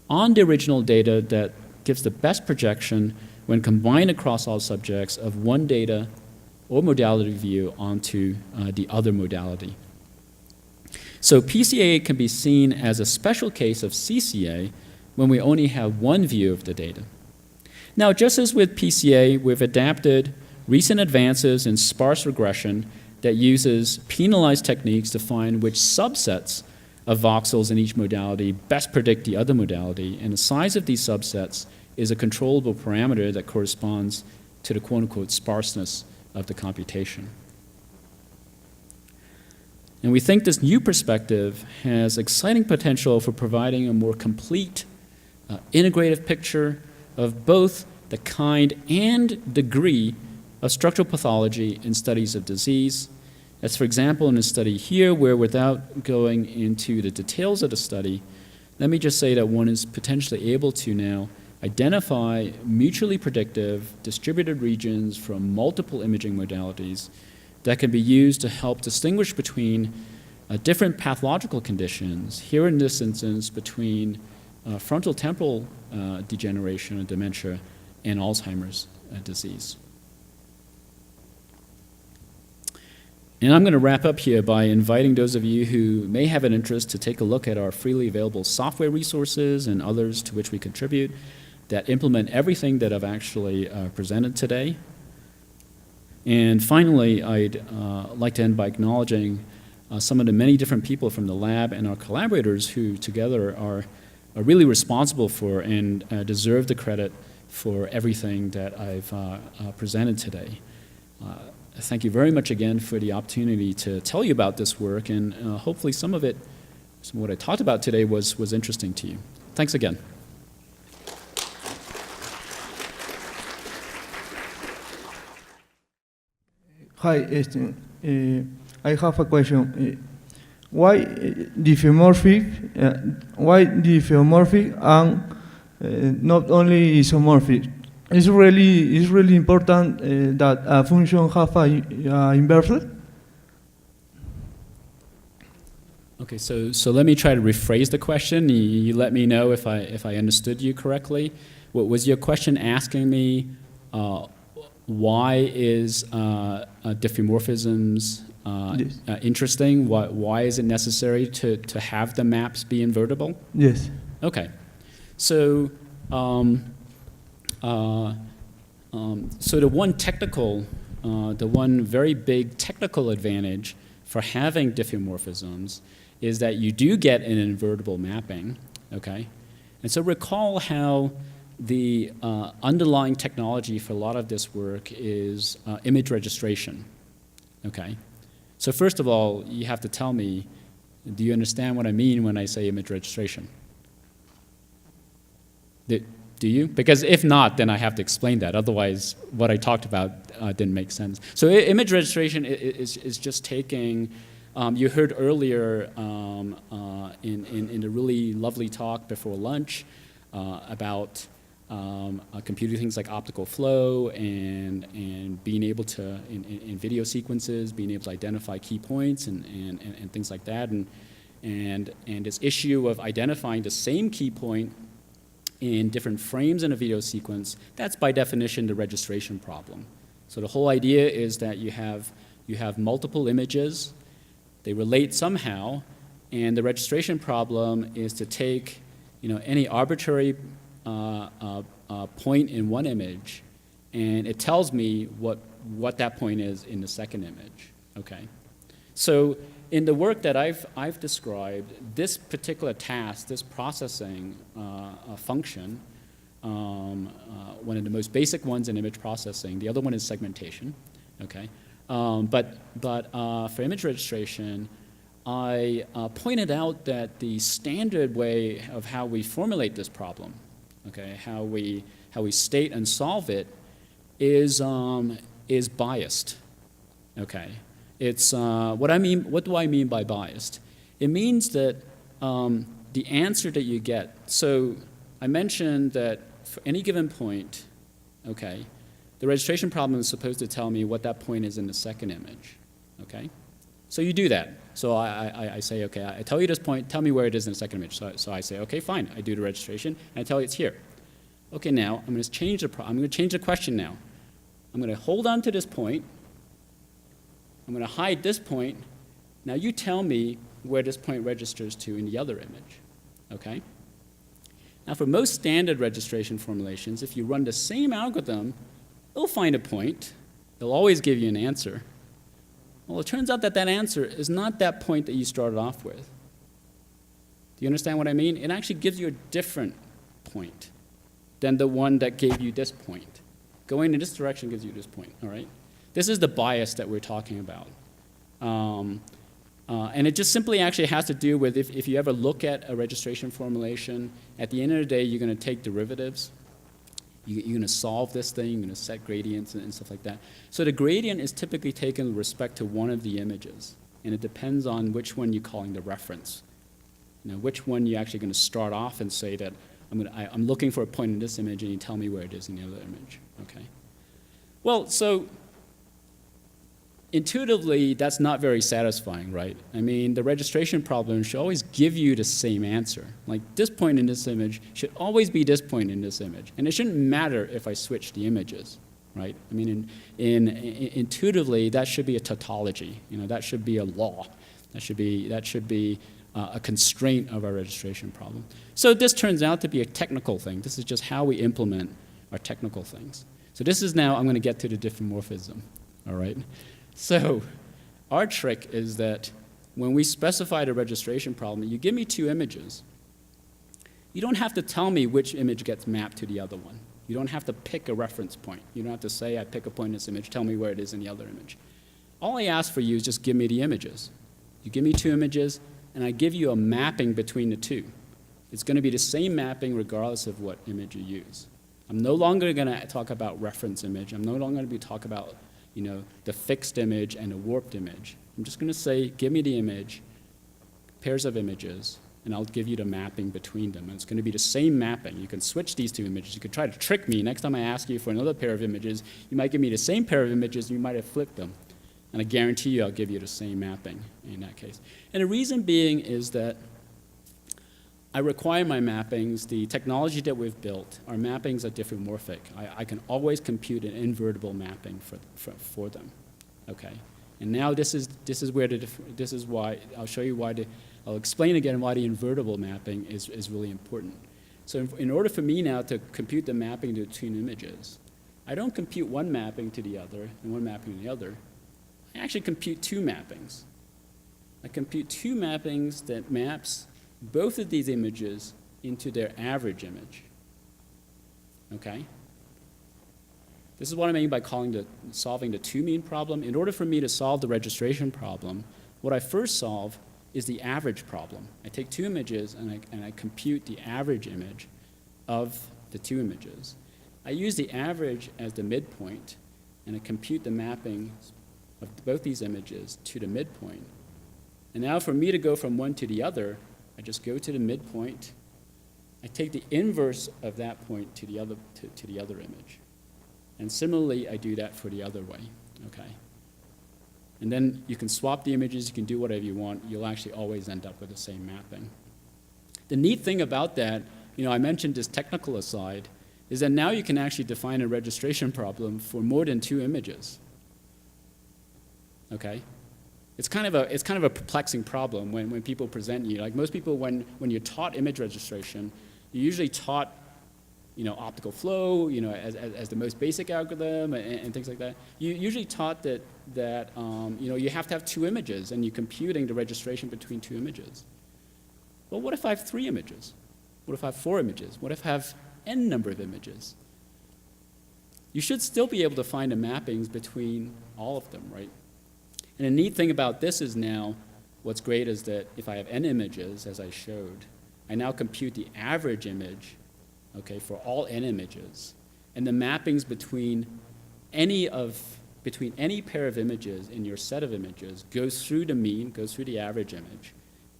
on the original data that gives the best projection when combined across all subjects of one data or modality view onto the other modality. So PCA can be seen as a special case of CCA when we only have one view of the data. Now, just as with PCA, we've adapted recent advances in sparse regression that uses penalized techniques to find which subsets of voxels in each modality best predict the other modality, and the size of these subsets is a controllable parameter that corresponds to the quote-unquote sparseness of the computation. And we think this new perspective has exciting potential for providing a more complete, integrative picture of both the kind and degree of structural pathology in studies of disease, as for example in a study here where, without going into the details of the study, let me just say that one is potentially able to now identify mutually predictive distributed regions from multiple imaging modalities that can be used to help distinguish between different pathological conditions, here in this instance between frontal temporal degeneration and dementia and Alzheimer's disease. And I'm going to wrap up here by inviting those of you who may have an interest to take a look at our freely available software resources and others to which we contribute that implement everything that I've actually presented today. And finally, I'd like to end by acknowledging some of the many different people from the lab and our collaborators who together are really responsible for and deserve the credit for everything that I've presented today. thank you very much again for the opportunity to tell you about this work, and hopefully some of what I talked about today was interesting to you. Thanks again. Hi, I have a question. Why diffeomorphic and not only isomorphic? It's really important that a function have a inverse. Okay, so let me try to rephrase the question. You let me know if I understood you correctly. What was your question asking me? Why is diffeomorphisms Yes. interesting? Why is it necessary to have the maps be invertible? Yes. Okay, so so the one very big technical advantage for having diffeomorphisms is that you do get an invertible mapping, okay? And so recall how the underlying technology for a lot of this work is image registration, okay? So first of all, you have to tell me, do you understand what I mean when I say image registration? Do you? Because if not, then I have to explain that. Otherwise, what I talked about didn't make sense. So image registration is just taking, you heard earlier in a really lovely talk before lunch about computing things like optical flow and being able to, in video sequences, being able to identify key points and things like that. And this issue of identifying the same key point in different frames in a video sequence, that's by definition the registration problem. So the whole idea is that you have multiple images, they relate somehow, and the registration problem is to take any arbitrary point in one image, and it tells me what that point is in the second image. Okay, so in the work that I've described, this particular task, this processing function, one of the most basic ones in image processing, the other one is segmentation, okay? But for image registration, I pointed out that the standard way of how we formulate this problem, okay, how we state and solve it is biased, okay? It's what do I mean by biased? It means that the answer that you get. So I mentioned that for any given point, okay, the registration problem is supposed to tell me what that point is in the second image, okay? So you do that. So I say, okay, I tell you this point, tell me where it is in the second image. So I say, okay, fine, I do the registration, and I tell you it's here. Okay, now I'm going to change the question now. I'm going to hold on to this point. I'm going to hide this point. Now you tell me where this point registers to in the other image, okay? Now for most standard registration formulations, if you run the same algorithm, it'll find a point. It'll always give you an answer. Well, it turns out that that answer is not that point that you started off with. Do you understand what I mean? It actually gives you a different point than the one that gave you this point. Going in this direction gives you this point, all right? This is the bias that we're talking about. And it just simply actually has to do with if you ever look at a registration formulation, at the end of the day, you're going to take derivatives. You're going to solve this thing. You're going to set gradients and stuff like that. So the gradient is typically taken with respect to one of the images. And it depends on which one you're calling the reference. Which one you're actually going to start off and say that I'm looking for a point in this image, and you tell me where it is in the other image. Okay. Well, so intuitively, that's not very satisfying, right? I mean, the registration problem should always give you the same answer. Like, this point in this image should always be this point in this image. And it shouldn't matter if I switch the images, right? I mean, intuitively, that should be a tautology. That should be a law. That should be a constraint of our registration problem. So this turns out to be a technical thing. This is just how we implement our technical things. So this is now, I'm going to get to the diffeomorphism, all right? So our trick is that when we specify the registration problem, you give me two images. You don't have to tell me which image gets mapped to the other one. You don't have to pick a reference point. You don't have to say, I pick a point in this image, tell me where it is in the other image. All I ask for you is just give me the images. You give me 2 images, and I give you a mapping between the 2. It's going to be the same mapping regardless of what image you use. I'm no longer going to talk about reference image. I'm no longer going to be talking about, the fixed image and the warped image. I'm just going to say, give me the image, pairs of images, and I'll give you the mapping between them. And it's going to be the same mapping. You can switch these 2 images. You could try to trick me. Next time I ask you for another pair of images, you might give me the same pair of images, and you might have flipped them. And I guarantee you I'll give you the same mapping in that case. And the reason being is that I require my mappings, the technology that we've built, our mappings are diffeomorphic. I can always compute an invertible mapping for them, okay? And now this is why, I'll show you why, I'll explain again why the invertible mapping is really important. So in order for me now to compute the mapping between images, I don't compute one mapping to the other and one mapping to the other. I actually compute 2 mappings. I compute 2 mappings that maps both of these images into their average image, okay? This is what I mean by solving the 2-mean problem. In order for me to solve the registration problem, what I first solve is the average problem. I take 2 images and I compute the average image of the 2 images. I use the average as the midpoint, and I compute the mapping of both these images to the midpoint. And now for me to go from one to the other, I just go to the midpoint. I take the inverse of that point to the other image. And similarly, I do that for the other way, okay? And then you can swap the images, you can do whatever you want. You'll actually always end up with the same mapping. The neat thing about that, I mentioned this technical aside, is that now you can actually define a registration problem for more than 2 images, okay? It's kind of a perplexing problem when people present you. Like most people, when you're taught image registration, you're usually taught, optical flow, as the most basic algorithm and things like that. You're usually taught that you have to have 2 images and you're computing the registration between 2 images. Well, what if I have 3 images? What if I have 4 images? What if I have n number of images? You should still be able to find the mappings between all of them, right? And the neat thing about this is now, what's great is that if I have n images, as I showed, I now compute the average image, okay, for all n images. And the mappings between any pair of images in your set of images goes through the mean, goes through the average image,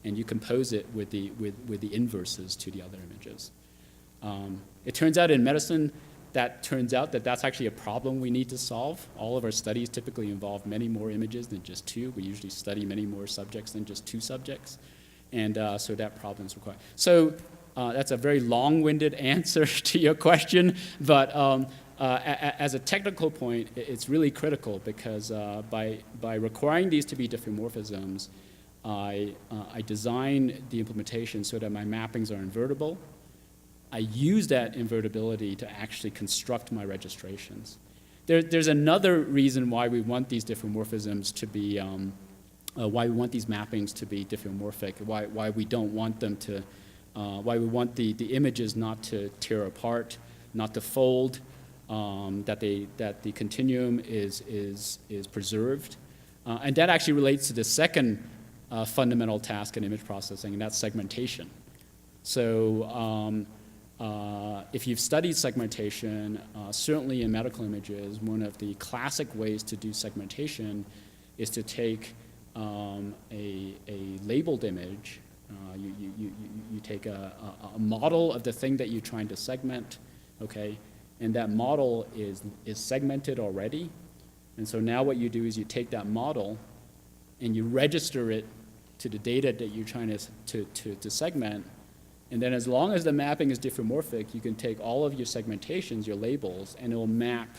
and you compose it with the inverses to the other images. It turns out in medicine, that's actually a problem we need to solve. All of our studies typically involve many more images than just 2. We usually study many more subjects than just 2 subjects. And so that problem is required. So that's a very long-winded answer to your question, but as a technical point, it's really critical because by requiring these to be diffeomorphisms, I design the implementation so that my mappings are invertible. I use that invertibility to actually construct my registrations. There's another reason why we want these diffeomorphisms to be, why we want these mappings to be diffeomorphic, why we don't want them to, why we want the images not to tear apart, not to fold, that the continuum is preserved. And that actually relates to the second fundamental task in image processing, and that's segmentation. So if you've studied segmentation, certainly in medical images, one of the classic ways to do segmentation is to take a labeled image. You take a model of the thing that you're trying to segment, okay, and that model is segmented already. And so now what you do is you take that model and you register it to the data that you're trying to segment. And then as long as the mapping is diffeomorphic, you can take all of your segmentations, your labels, and it will map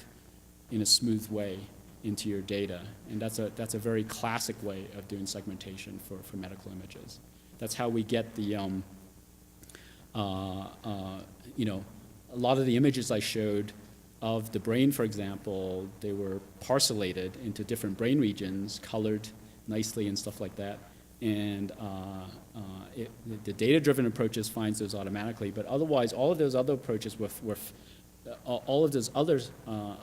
in a smooth way into your data. And that's a very classic way of doing segmentation for medical images. That's how we get the, a lot of the images I showed of the brain, for example, they were parcellated into different brain regions, colored nicely and stuff like that. And the data-driven approaches finds those automatically, but otherwise, all of those other approaches were all of those other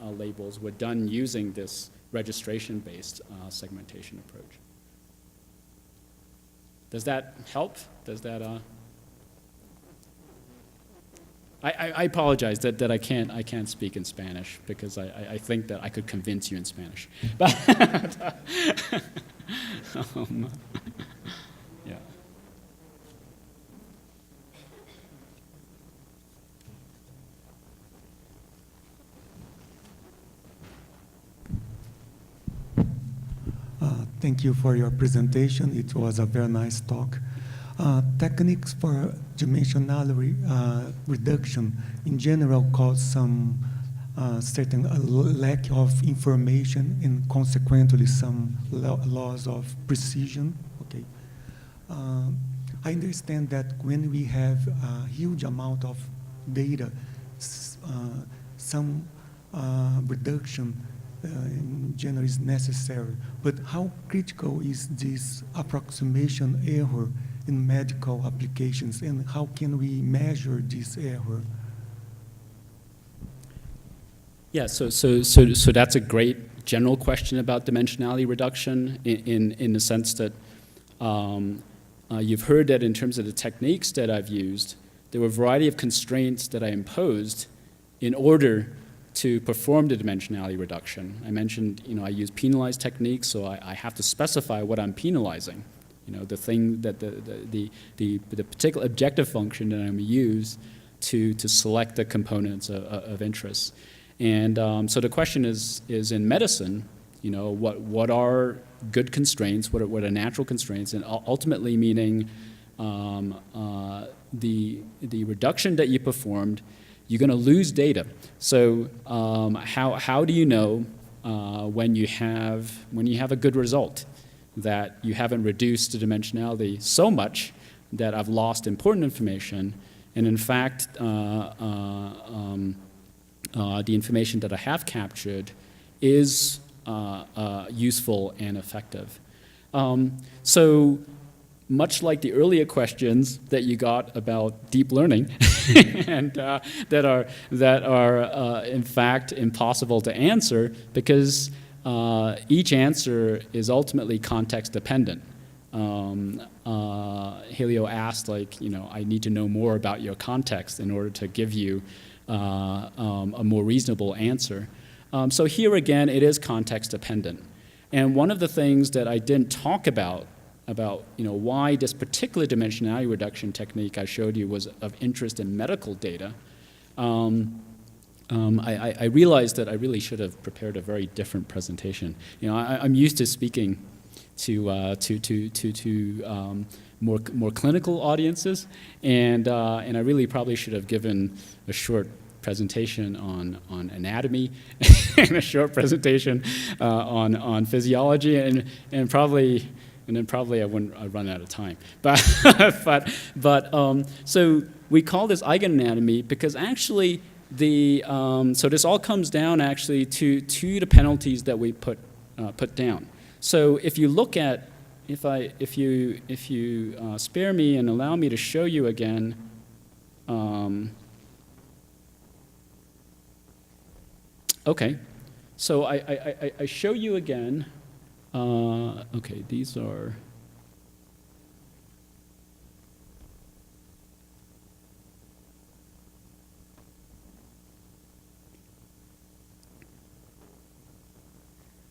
labels were done using this registration-based segmentation approach. Does that help? Does that? I apologize that I can't speak in Spanish because I think that I could convince you in Spanish. But yeah. Thank you for your presentation. It was a very nice talk. Techniques for dimensionality reduction in general cause some certain lack of information and consequently some loss of precision. Okay. I understand that when we have a huge amount of data, some reduction in general is necessary. But how critical is this approximation error in medical applications, and how can we measure this error? Yeah, so that's a great general question about dimensionality reduction in the sense that you've heard that in terms of the techniques that I've used, there were a variety of constraints that I imposed in order to perform the dimensionality reduction. I mentioned, I use penalized techniques, so I have to specify what I'm penalizing. The thing that the particular objective function that I'm going to use to select the components of interest. And so the question is in medicine, what are good constraints, what are natural constraints, and ultimately meaning the reduction that you performed, you're going to lose data. So how do you know when you have a good result, that you haven't reduced the dimensionality so much that I've lost important information, and in fact the information that I have captured is useful and effective. So much like the earlier questions that you got about deep learning, and that are in fact impossible to answer because each answer is ultimately context dependent. Helio asked, I need to know more about your context in order to give you a more reasonable answer. So here again, it is context dependent. And one of the things that I didn't talk about why this particular dimensionality reduction technique I showed you was of interest in medical data, I realized that I really should have prepared a very different presentation. I'm used to speaking to more clinical audiences, and I really probably should have given a short presentation on anatomy and a short presentation on physiology, and then probably I'd run out of time. But so we call this eigenanatomy because actually so this all comes down actually to the penalties that we put down. So if you look at, if you spare me and allow me to show you again, okay, so I show you again. Okay, these are.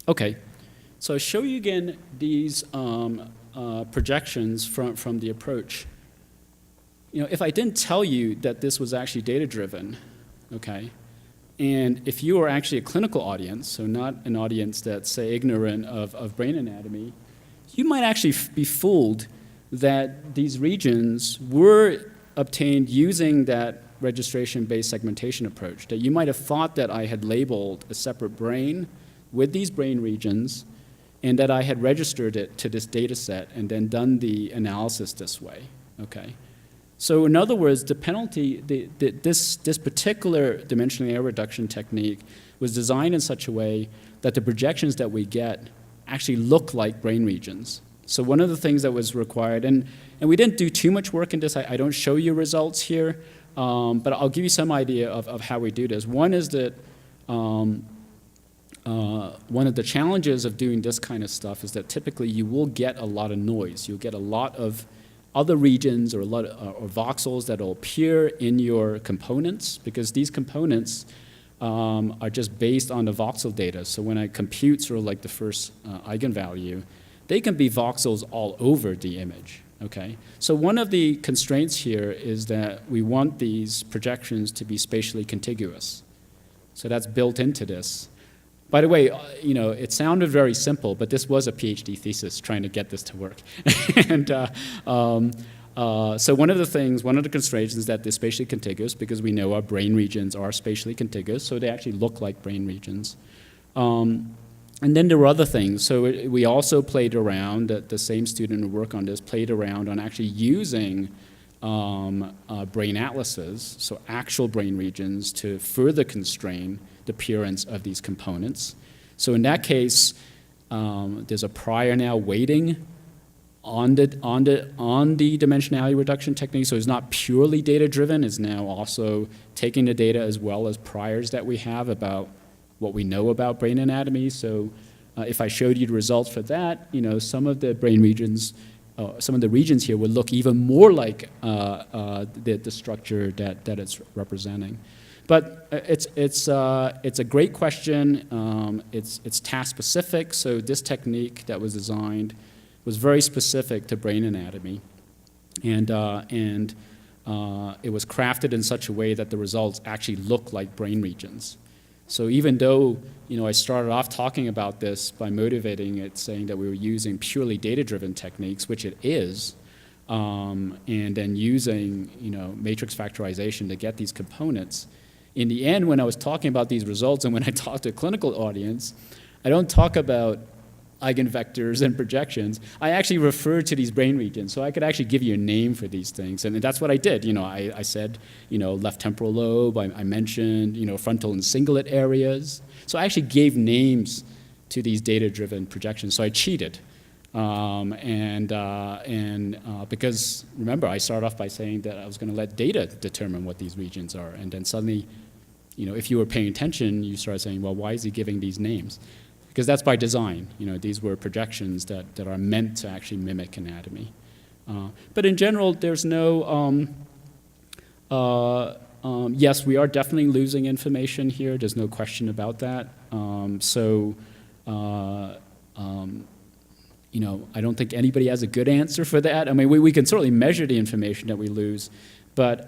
Okay, so I show you again these projections from the approach. If I didn't tell you that this was actually data-driven, okay, and if you are actually a clinical audience, so not an audience that's, say, ignorant of brain anatomy, you might actually be fooled that these regions were obtained using that registration-based segmentation approach, that you might have thought that I had labeled a separate brain with these brain regions, and that I had registered it to this data set and then done the analysis this way, okay? So in other words, the penalty, this particular dimensional error reduction technique was designed in such a way that the projections that we get actually look like brain regions. So one of the things that was required, and we didn't do too much work in this, I don't show you results here, but I'll give you some idea of how we do this. One is that one of the challenges of doing this kind of stuff is that typically you will get a lot of noise. You'll get a lot of other regions or or voxels that will appear in your components, because these components are just based on the voxel data. So when I compute sort of like the first eigenvalue, they can be voxels all over the image, okay? So one of the constraints here is that we want these projections to be spatially contiguous. So that's built into this. By the way, you know, it sounded very simple, but this was a PhD thesis trying to get this to work. And so one of the constraints is that they're spatially contiguous, because we know our brain regions are spatially contiguous, so they actually look like brain regions. And then there were other things. So we also played around, the same student who worked on this played around on actually using brain atlases, so actual brain regions, to further constrain the appearance of these components. So in that case, there's a prior now weighting on the dimensionality reduction technique. So it's not purely data driven, it's now also taking the data as well as priors that we have about what we know about brain anatomy. So if I showed you the results for that, you know, some of the brain regions, some of the regions here would look even more like the structure that it's representing. But it's a great question. It's task specific. So this technique that was designed was very specific to brain anatomy, and it was crafted in such a way that the results actually look like brain regions. So even though, you know, I started off talking about this by motivating it, saying that we were using purely data-driven techniques, which it is, and then using, you know, matrix factorization to get these components. In the end, when I was talking about these results and when I talk to a clinical audience, I don't talk about eigenvectors and projections. I actually refer to these brain regions, so I could actually give you a name for these things, and that's what I did. You know, I said, you know, left temporal lobe. I mentioned, you know, frontal and cingulate areas. So I actually gave names to these data-driven projections. So I cheated, because remember, I started off by saying that I was going to let data determine what these regions are, and then suddenly, you know, if you were paying attention, you started saying, well, why is he giving these names? Because that's by design. You know, these were projections that are meant to actually mimic anatomy. But in general, there's no, yes, we are definitely losing information here. There's no question about that. You know, I don't think anybody has a good answer for that. I mean, we can certainly measure the information that we lose, but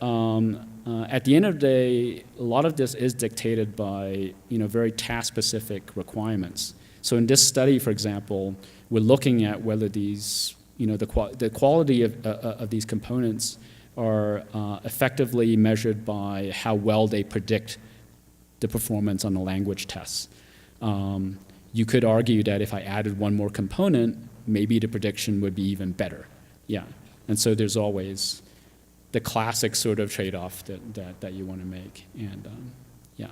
at the end of the day, a lot of this is dictated by, you know, very task-specific requirements. So in this study, for example, we're looking at whether these, you know, the quality of these components are effectively measured by how well they predict the performance on the language tests. You could argue that if I added one more component, maybe the prediction would be even better. Yeah, and so there's always the classic sort of trade-off that you want to make, and yeah.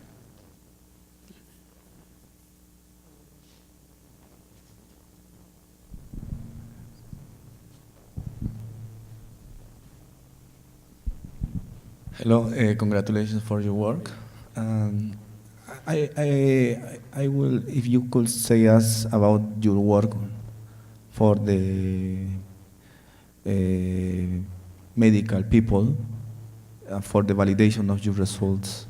Hello, congratulations for your work. I will, if you could say us about your work for the medical people, for the validation of your results.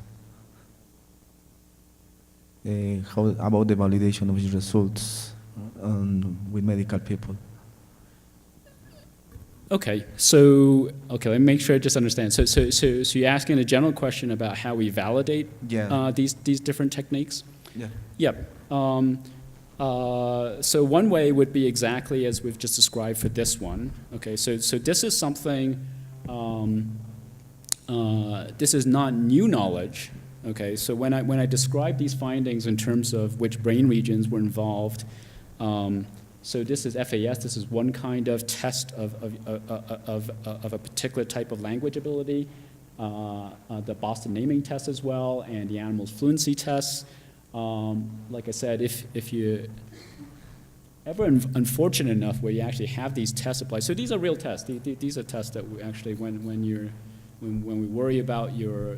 How about the validation of your results with medical people? Okay, so let me make sure I just understand. So you're asking a general question about how we validate these different techniques? Yeah. Yep. So one way would be exactly as we've just described for this one. Okay, so this is something. This is not new knowledge. Okay, so when I describe these findings in terms of which brain regions were involved. So this is FAS. This is one kind of test of a particular type of language ability. The Boston naming test as well, and the animal's fluency tests. Like I said, if you ever unfortunate enough where you actually have these tests applied, so these are real tests. These are tests that we actually, when you're when we worry about your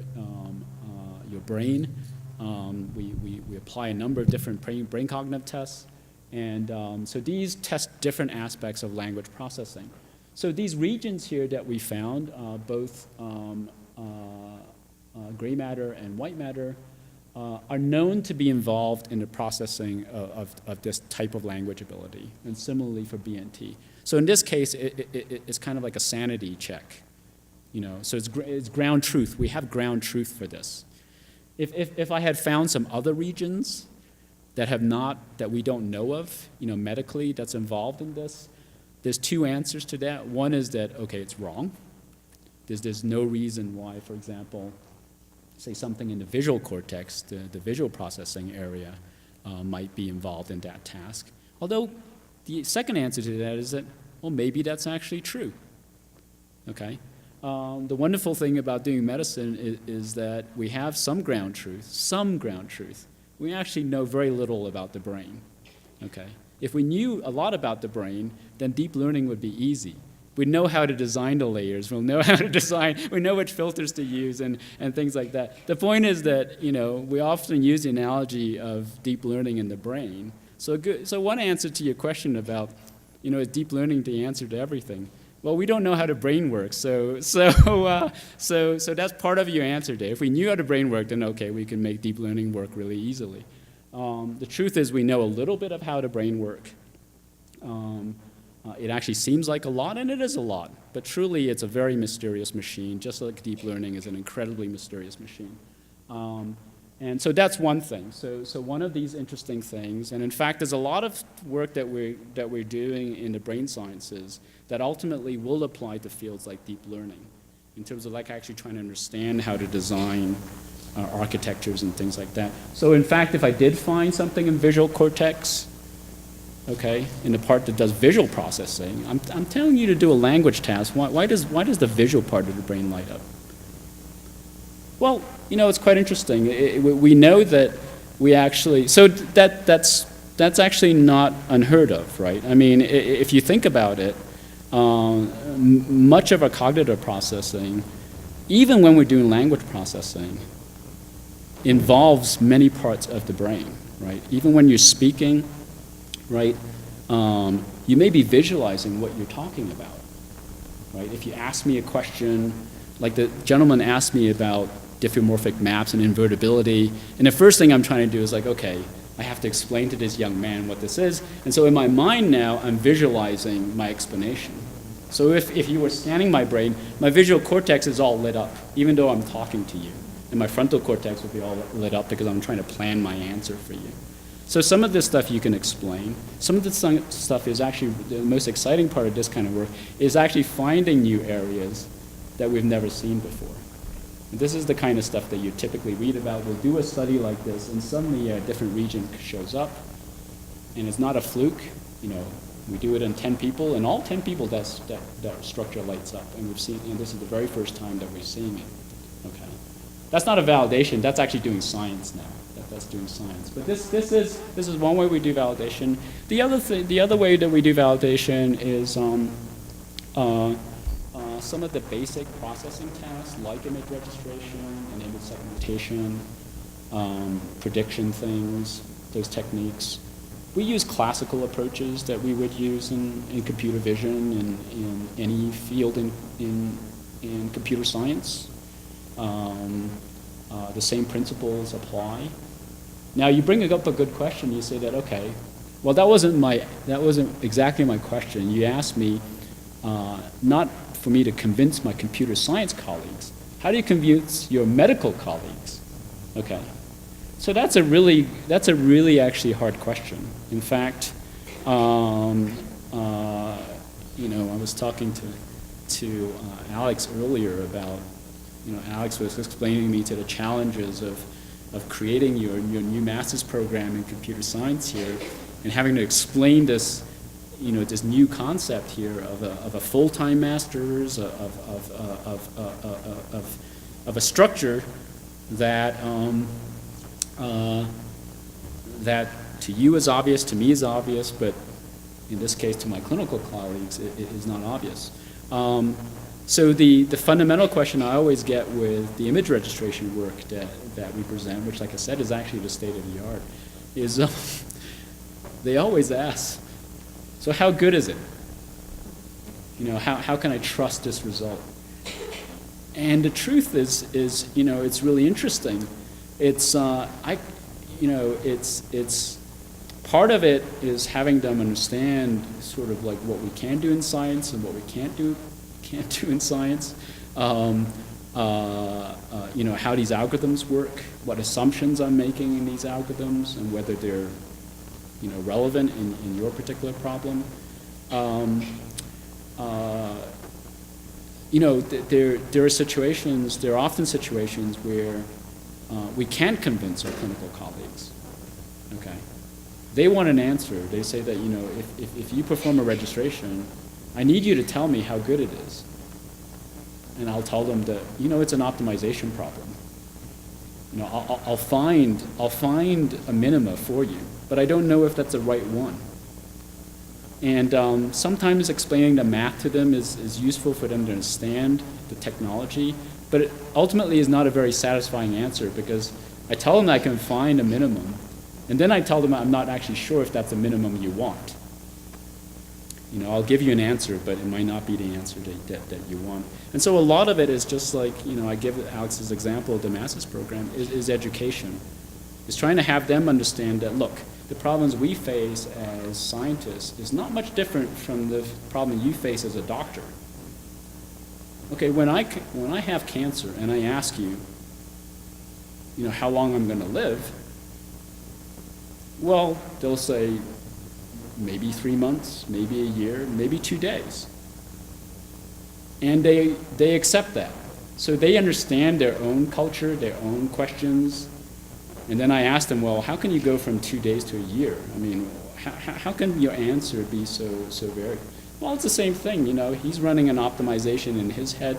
brain, we apply a number of different brain cognitive tests. And so these test different aspects of language processing. So these regions here that we found, both gray matter and white matter, are known to be involved in the processing of this type of language ability, and similarly for BNT. So in this case, it's kind of like a sanity check, you know. So it's ground truth. We have ground truth for this. If I had found some other regions that we don't know of, you know, medically, that's involved in this, there's two answers to that. One is that, okay, it's wrong. There's no reason why, for example, say something in the visual cortex, the visual processing area, might be involved in that task. Although the second answer to that is that, well, maybe that's actually true, okay? The wonderful thing about doing medicine is that we have some ground truth. We actually know very little about the brain, okay? If we knew a lot about the brain, then deep learning would be easy. We know how to design the layers. We'll know how to design. We know which filters to use and things like that. The point is that, you know, we often use the analogy of deep learning in the brain. So one answer to your question about, you know, is deep learning the answer to everything? Well, we don't know how the brain works. So that's part of your answer there. If we knew how the brain worked, then okay, we can make deep learning work really easily. The truth is we know a little bit of how the brain works. It actually seems like a lot, and it is a lot. But truly, it's a very mysterious machine, just like deep learning is an incredibly mysterious machine. And so that's one thing. So one of these interesting things, and in fact, there's a lot of work that we're doing in the brain sciences that ultimately will apply to fields like deep learning, in terms of like actually trying to understand how to design architectures and things like that. So in fact, if I did find something in visual cortex, okay, in the part that does visual processing, I'm telling you to do a language task. Why does the visual part of the brain light up? Well, you know, it's quite interesting. We know that we actually, so that's actually not unheard of, right? I mean, if you think about it, much of our cognitive processing, even when we're doing language processing, involves many parts of the brain, right? Even when you're speaking, right, you may be visualizing what you're talking about, right? If you ask me a question, like the gentleman asked me about diffeomorphic maps and invertibility, and the first thing I'm trying to do is like, okay, I have to explain to this young man what this is, and so in my mind now, I'm visualizing my explanation. So if you were scanning my brain, my visual cortex is all lit up, even though I'm talking to you, and my frontal cortex will be all lit up because I'm trying to plan my answer for you. So some of this stuff you can explain. Some of this stuff is actually, the most exciting part of this kind of work is actually finding new areas that we've never seen before. And this is the kind of stuff that you typically read about. We'll do a study like this, and suddenly a different region shows up, and it's not a fluke. You know, we do it in 10 people, and all 10 people that structure lights up, and we've seen, and this is the very first time that we're seeing it. Okay, that's not a validation. That's actually doing science now. That's doing science. But this is one way we do validation. The other way that we do validation is some of the basic processing tasks, like image registration and image segmentation, prediction things, those techniques. We use classical approaches that we would use in computer vision and in any field in computer science. The same principles apply. Now you bring up a good question. You say that, okay, well that wasn't exactly my question. You asked me not for me to convince my computer science colleagues. How do you convince your medical colleagues? Okay, so that's a really actually hard question. In fact, you know, I was talking to Alex earlier about, you know, Alex was explaining to me to the challenges of creating your new master's program in computer science here, and having to explain this, you know, this new concept here of a full-time master's, of a structure that that to you is obvious, to me is obvious, but in this case to my clinical colleagues it is not obvious. So the fundamental question I always get with the image registration work that we present, which like I said is actually the state of the art, is they always ask, so how good is it? You know, how can I trust this result? And the truth is you know, it's really interesting. It's it's part of it is having them understand sort of like what we can do in science and what we can't do in science. You know, how these algorithms work, what assumptions I'm making in these algorithms, and whether they're, you know, relevant in your particular problem. You know, there are often situations where we can't convince our clinical colleagues, okay? They want an answer. They say that, you know, if you perform a registration, I need you to tell me how good it is. And I'll tell them that, you know, it's an optimization problem. You know, I'll find a minima for you, but I don't know if that's the right one. And sometimes explaining the math to them is useful for them to understand the technology, but it ultimately is not a very satisfying answer, because I tell them that I can find a minimum, and then I tell them I'm not actually sure if that's the minimum you want. You know, I'll give you an answer, but it might not be the answer that you want. And so a lot of it is just like, you know, I give Alex's example of the Master's program, is education. It's trying to have them understand that, look, the problems we face as scientists is not much different from the problem you face as a doctor. Okay, when I have cancer and I ask you, you know, how long I'm going to live, well, they'll say maybe 3 months, maybe a year, maybe 2 days. And they accept that. So they understand their own culture, their own questions. And then I ask them, well, how can you go from 2 days to a year? I mean, how can your answer be so varied? Well, it's the same thing, you know. He's running an optimization in his head,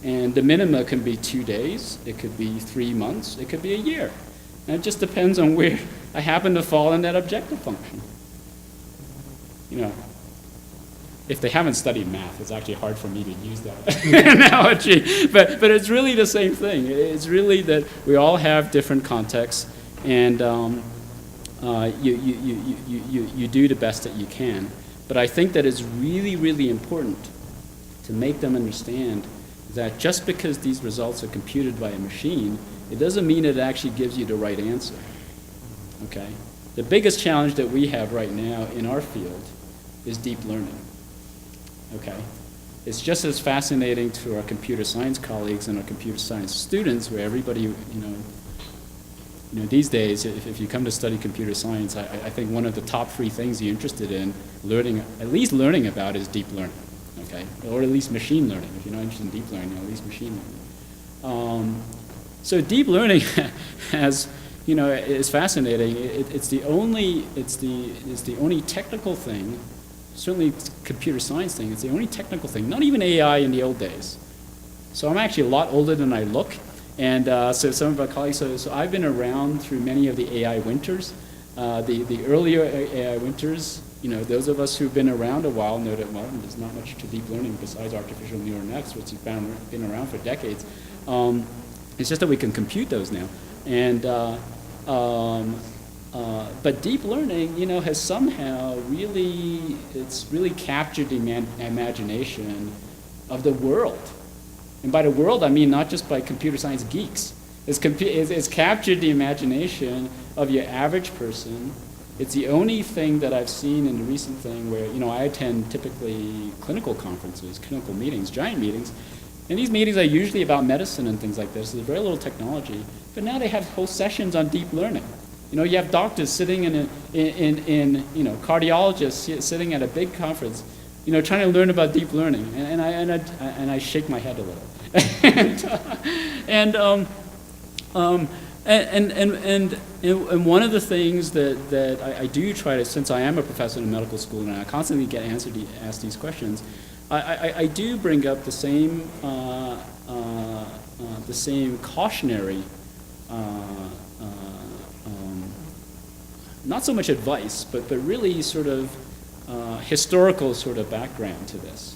and the minima can be 2 days, it could be 3 months, it could be a year. And it just depends on where I happen to fall in that objective function. You know, if they haven't studied math, it's actually hard for me to use that analogy. But it's really the same thing. It's really that we all have different contexts, and you do the best that you can. But I think that it's really, really important to make them understand that just because these results are computed by a machine, it doesn't mean it actually gives you the right answer. Okay? The biggest challenge that we have right now in our field is deep learning. Okay? It's just as fascinating to our computer science colleagues and our computer science students, where everybody, you know, these days, if you come to study computer science, I think one of the top 3 things you're interested in learning, at least learning about, is deep learning. Okay? Or at least machine learning. If you're not interested in deep learning, at least machine learning. So deep learning has, you know, is fascinating. It's the only technical thing. Certainly computer science thing, it's the only technical thing, not even AI in the old days. So I'm actually a lot older than I look, and so some of our colleagues, so I've been around through many of the AI winters. The earlier AI winters, you know, those of us who've been around a while know that, well, there's not much to deep learning besides artificial neural nets, which has been around for decades. It's just that we can compute those now. And but deep learning, you know, has somehow really, it's really captured the imagination of the world. And by the world, I mean not just by computer science geeks. It's captured the imagination of your average person. It's the only thing that I've seen in the recent thing where, you know, I attend typically clinical conferences, clinical meetings, giant meetings. And these meetings are usually about medicine and things like this. So there's very little technology. But now they have whole sessions on deep learning. You know, you have doctors sitting in you know, cardiologists sitting at a big conference, you know, trying to learn about deep learning, and I shake my head a little. And one of the things that I do try to, since I am a professor in medical school and I constantly get asked these questions, I do bring up the same cautionary. Not so much advice, but really sort of historical sort of background to this.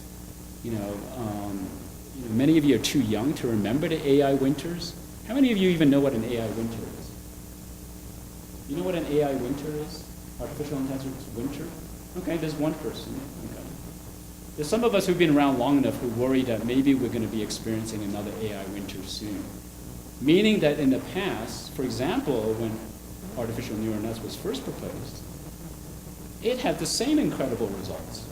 Many of you are too young to remember the AI winters. How many of you even know what an AI winter is? You know what an AI winter is? Artificial intelligence winter? Okay, there's one person. Okay. There's some of us who've been around long enough who worry that maybe we're going to be experiencing another AI winter soon. Meaning that in the past, for example, when artificial neural nets was first proposed, it had the same incredible results.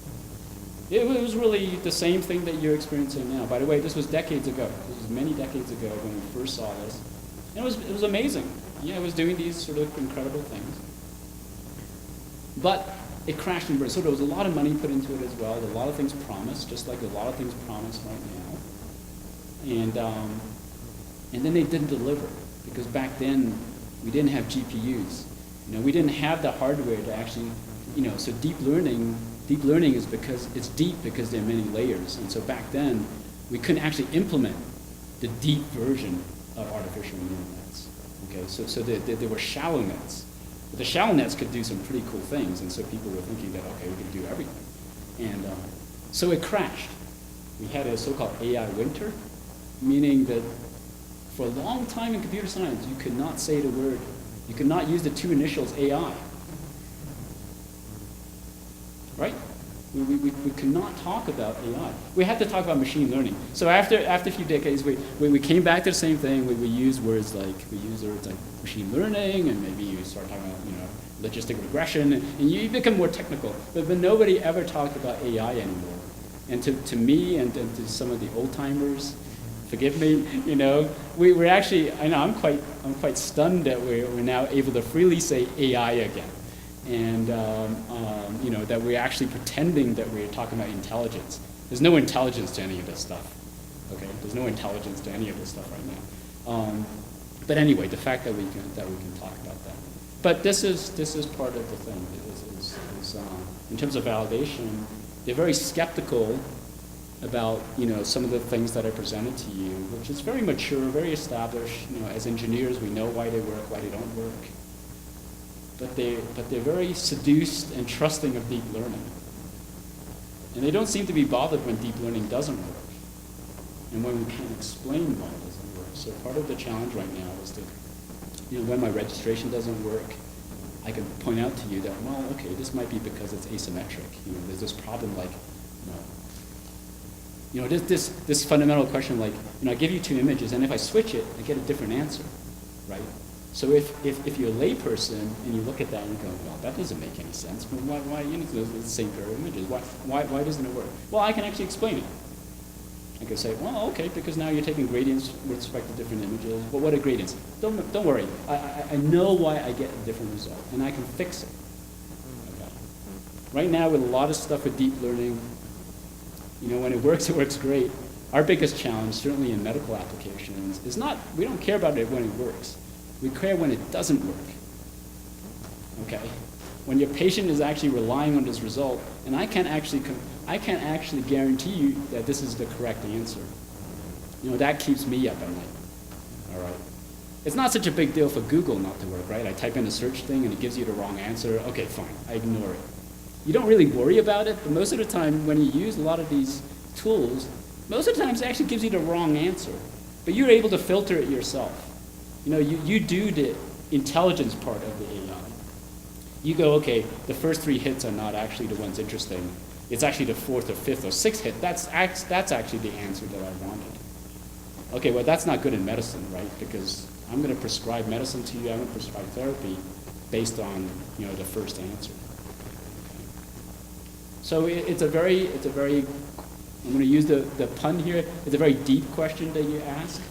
It was really the same thing that you're experiencing now. By the way, this was decades ago. This was many decades ago when we first saw this. And it was amazing. Yeah, it was doing these sort of incredible things. But it crashed and burned. So there was a lot of money put into it as well. A lot of things promised, just like a lot of things promised right now. And then they didn't deliver, because back then we didn't have GPUs. We didn't have the hardware to actually, so deep learning is because it's deep because there are many layers. And so back then we couldn't actually implement the deep version of artificial neural nets. Okay, so there were shallow nets. But the shallow nets could do some pretty cool things, and so people were thinking that, okay, we can do everything. And so it crashed. We had a so-called AI winter, meaning that for a long time in computer science, you could not say the word, you could not use the two initials AI. Right? We could not talk about AI. We had to talk about machine learning. So after a few decades, we came back to the same thing. We used words like machine learning, and maybe you start talking about logistic regression, and you become more technical. But nobody ever talked about AI anymore. And to me and to some of the old timers, forgive me, we were actually, I'm quite stunned that we're now able to freely say AI again. And that we're actually pretending that we're talking about intelligence. There's no intelligence to any of this stuff. Okay, there's no intelligence to any of this stuff right now. But anyway, the fact that we can talk about that. But this is part of the thing. In terms of validation, they're very skeptical about some of the things that I presented to you, which is very mature, very established. As engineers, we know why they work, why they don't work. But they're very seduced and trusting of deep learning. And they don't seem to be bothered when deep learning doesn't work, and when we can't explain why it doesn't work. So part of the challenge right now is that, when my registration doesn't work, I can point out to you that, well, okay, this might be because it's asymmetric. There's this problem like, this fundamental question like, I give you two images, and if I switch it, I get a different answer, right? So if you're a layperson and you look at that and you go, well, that doesn't make any sense. Well, why it's the same pair of images? Why doesn't it work? Well, I can actually explain it. I can say, well, okay, because now you're taking gradients with respect to different images. Well, what are gradients? Don't worry. I know why I get a different result, and I can fix it. Okay. Right now, with a lot of stuff with deep learning, when it works great. Our biggest challenge, certainly in medical applications, is not, we don't care about it when it works. We care when it doesn't work, okay? When your patient is actually relying on this result, and I can't actually guarantee you that this is the correct answer. That keeps me up at night, all right? It's not such a big deal for Google not to work, right? I type in a search thing and it gives you the wrong answer. Okay, fine, I ignore it. You don't really worry about it, but most of the time when you use a lot of these tools, most of the times it actually gives you the wrong answer, but you're able to filter it yourself. You do the intelligence part of the AI. You go, okay, the first three hits are not actually the ones interesting. It's actually the fourth or fifth or sixth hit. That's actually the answer that I wanted. Okay, well, that's not good in medicine, right? Because I'm going to prescribe medicine to you. I'm going to prescribe therapy based on the first answer. So it's a very. I'm going to use the pun here. It's a very deep question that you ask.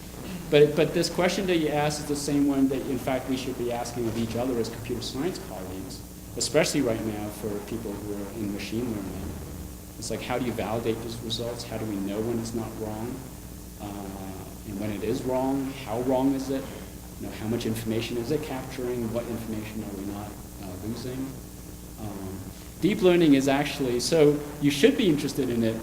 But this question that you ask is the same one that, in fact, we should be asking of each other as computer science colleagues, especially right now for people who are in machine learning. It's like, how do you validate those results? How do we know when it's not wrong? And when it is wrong, how wrong is it? How much information is it capturing? What information are we not losing? Deep learning is actually, so you should be interested in it,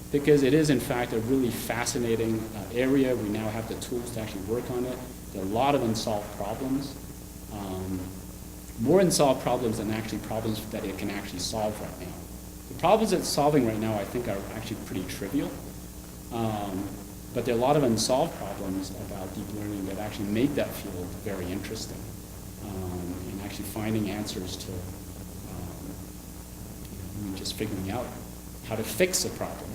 because it is, in fact, a really fascinating area. We now have the tools to actually work on it. There are a lot of unsolved problems. More unsolved problems than actually problems that it can actually solve right now. The problems it's solving right now, I think, are actually pretty trivial. But there are a lot of unsolved problems about deep learning that actually make that field very interesting, and actually finding answers to just figuring out how to fix a problem.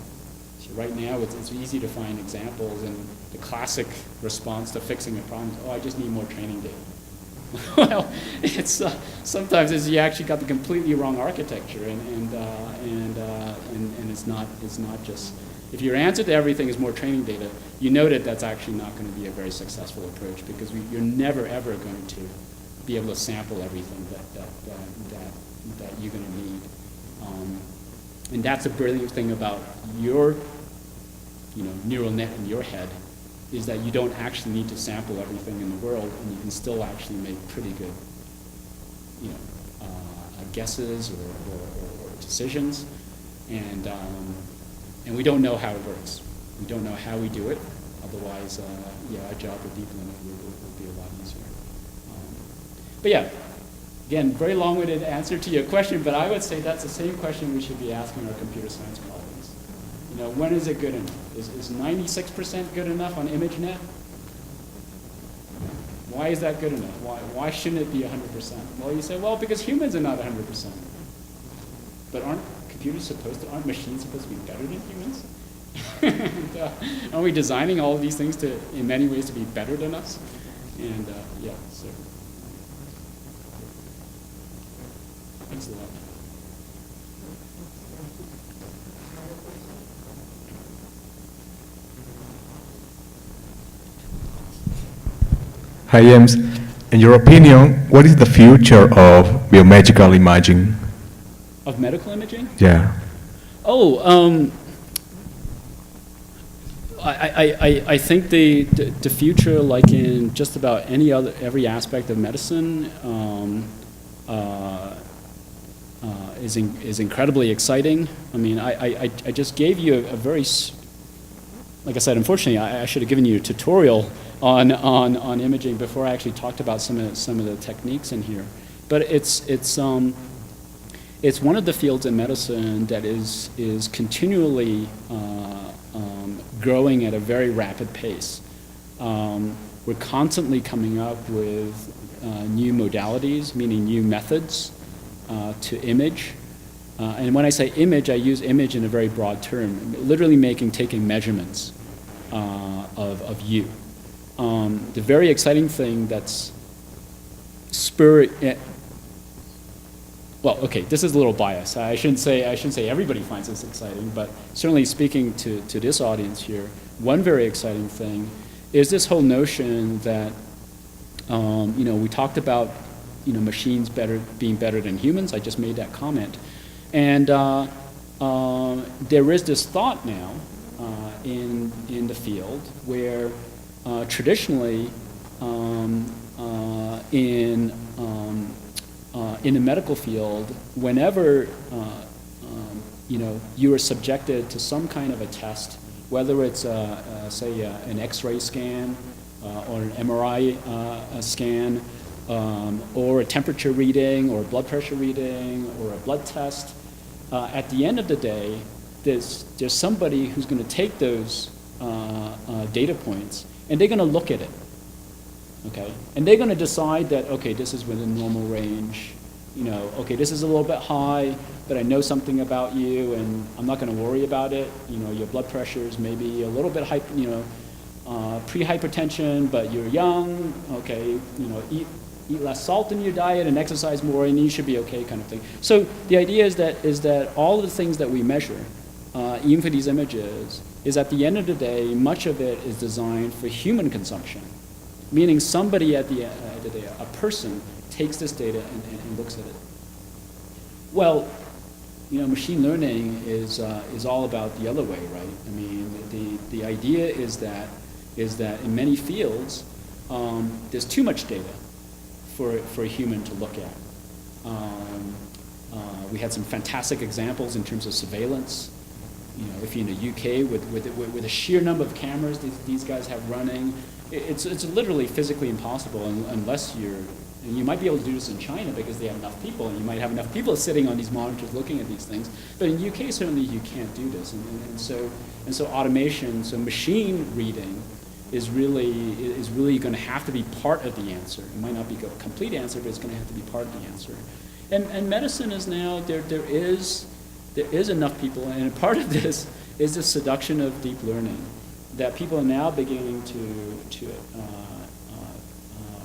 So right now it's easy to find examples, and the classic response to fixing a problem is, oh, I just need more training data. Well, it's sometimes you actually got the completely wrong architecture, and it's not just, if your answer to everything is more training data, you know that that's actually not going to be a very successful approach, because you're never ever going to be able to sample everything that you're going to need. And that's the brilliant thing about your neural net in your head, is that you don't actually need to sample everything in the world, and you can still actually make pretty good guesses or decisions. And we don't know how it works. We don't know how we do it. Otherwise, our job with deep learning would be a lot easier. But yeah, again, very long-winded answer to your question, but I would say that's the same question we should be asking our computer science colleagues. When is it good enough? Is 96% good enough on ImageNet? Why is that good enough? Why shouldn't it be 100%? Well, you say, well, because humans are not 100%. But aren't machines supposed to be better than humans? And, aren't we designing all of these things in many ways to be better than us? And so thanks a lot. Hi, James. In your opinion, what is the future of biomedical imaging? Of medical imaging? Yeah. Oh, I think the future, like in just about every aspect of medicine, is incredibly exciting. I mean, I just gave you a very, like I said, unfortunately, I should have given you a tutorial on imaging before I actually talked about some of the techniques in here. But it's one of the fields in medicine that is continually growing at a very rapid pace. We're constantly coming up with new modalities, meaning new methods to image. And when I say image, I use image in a very broad term, literally taking measurements of you. The very exciting thing that's well, okay, this is a little biased. I shouldn't say everybody finds this exciting, but certainly speaking to this audience here, one very exciting thing is this whole notion that we talked about machines being better than humans. I just made that comment, and there is this thought now in the field where traditionally in the medical field, whenever you are subjected to some kind of a test, whether it's say an X-ray scan or an MRI scan, or a temperature reading or a blood pressure reading or a blood test, at the end of the day, there's somebody who's going to take those data points and they're going to look at it. Okay, and they're going to decide that, okay, this is within normal range. Okay, this is a little bit high, but I know something about you, and I'm not going to worry about it. Your blood pressure is maybe a little bit pre-hypertension, but you're young. Okay, eat less salt in your diet and exercise more, and you should be okay, kind of thing. So the idea is that all of the things that we measure, even for these images, is at the end of the day, much of it is designed for human consumption. Meaning somebody at the end of the day, a person, takes this data and looks at it. Well, machine learning is all about the other way, right? I mean, the idea is that in many fields, there's too much data for a human to look at. We had some fantastic examples in terms of surveillance. If you're in the UK with the sheer number of cameras these guys have running, it's literally physically impossible unless and you might be able to do this in China because they have enough people, and you might have enough people sitting on these monitors looking at these things. But in the UK, certainly you can't do this. And so And so automation, so machine reading is really going to have to be part of the answer. It might not be a complete answer, but it's going to have to be part of the answer. And medicine is now, there is enough people, and part of this is the seduction of deep learning, that people are now beginning to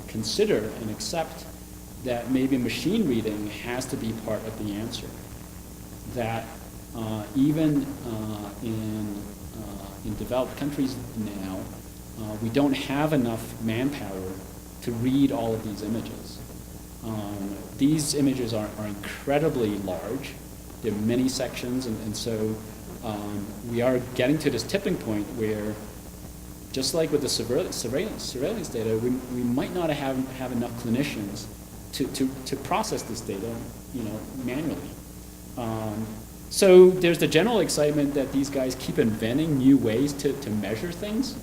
consider and accept that maybe machine reading has to be part of the answer. That even in developed countries now, we don't have enough manpower to read all of these images. These images are incredibly large. There are many sections, and so we are getting to this tipping point where, just like with the surveillance data, we might not have enough clinicians to process this data, manually. So there's the general excitement that these guys keep inventing new ways to measure things,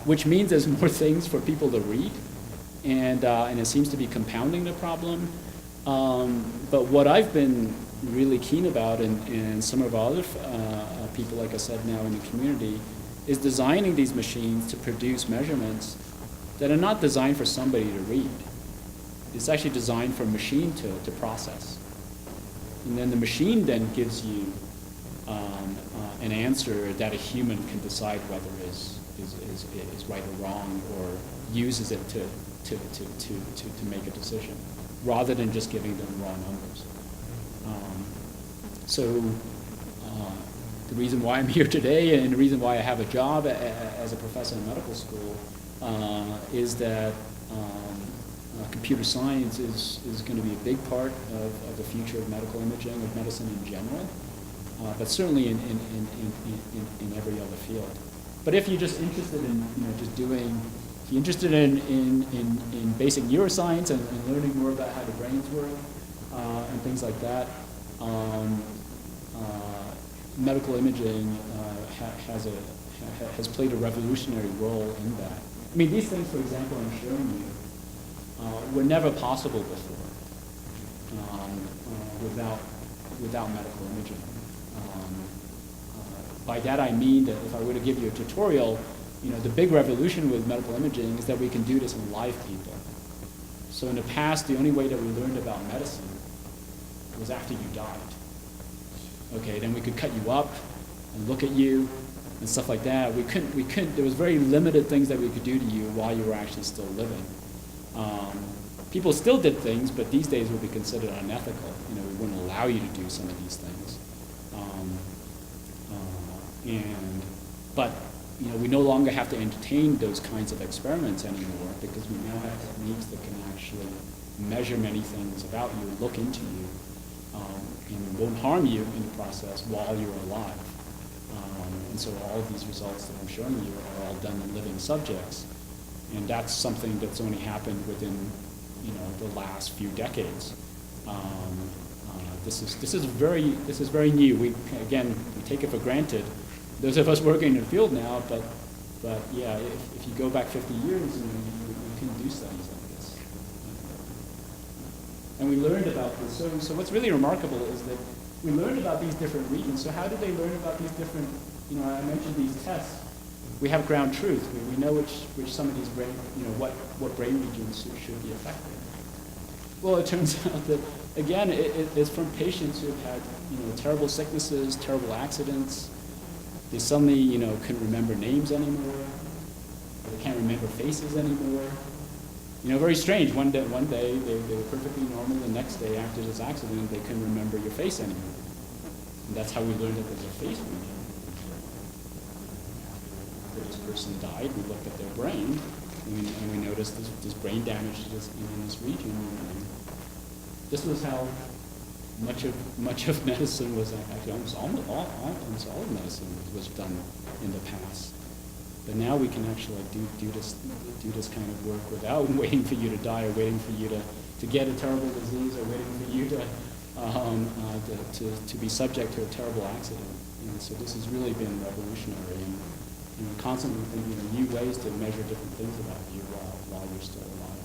which means there's more things for people to read, and it seems to be compounding the problem. But what I've been really keen about, and some of our other people, like I said, now in the community, is designing these machines to produce measurements that are not designed for somebody to read. It's actually designed for a machine to process. And then the machine then gives you an answer that a human can decide whether is right or wrong, or uses it to make a decision, rather than just giving them raw numbers. So the reason why I'm here today, and the reason why I have a job as a professor in medical school, is that computer science is going to be a big part of the future of medical imaging, of medicine in general, but certainly in every other field. But if you're just interested in if you're interested in basic neuroscience and learning more about how the brains work and things like that, medical imaging has played a revolutionary role in that. I mean, these things, for example, I'm showing you, were never possible before without medical imaging. By that I mean that if I were to give you a tutorial, the big revolution with medical imaging is that we can do this in live people. So in the past, the only way that we learned about medicine was after you died. Okay, then we could cut you up and look at you and stuff like that. We couldn't, there was very limited things that we could do to you while you were actually still living. People still did things, but these days would be considered unethical. We wouldn't allow you to do some of these things. But we no longer have to entertain those kinds of experiments anymore, because we now have techniques that can actually measure many things about you, look into you, and won't harm you in the process while you're alive. And so all of these results that I'm showing you are all done in living subjects, and that's something that's only happened within the last few decades. This is very new. We take it for granted. Those of us working in the field now, but yeah, if you go back 50 years, you couldn't do studies like this. And we learned about this. So what's really remarkable is that we learned about these different regions. So how did they learn about these different? I mentioned these tests. We have ground truth. We know which some of these brain, what brain regions should be affected. Well, it turns out that, again, it's from patients who have had, terrible sicknesses, terrible accidents. They suddenly, couldn't remember names anymore. They can't remember faces anymore. Very strange. One day they were perfectly normal. The next day after this accident, they couldn't remember your face anymore. And that's how we learned that there's a face region. After this person died, we looked at their brain, and we noticed this brain damage in this region. And this was how much of medicine was actually almost all of medicine was done in the past. But now we can actually do this kind of work without waiting for you to die, or waiting for you to get a terrible disease, or waiting for you to be subject to a terrible accident. And so this has really been revolutionary, and constantly thinking of new ways to measure different things about you while you're still alive.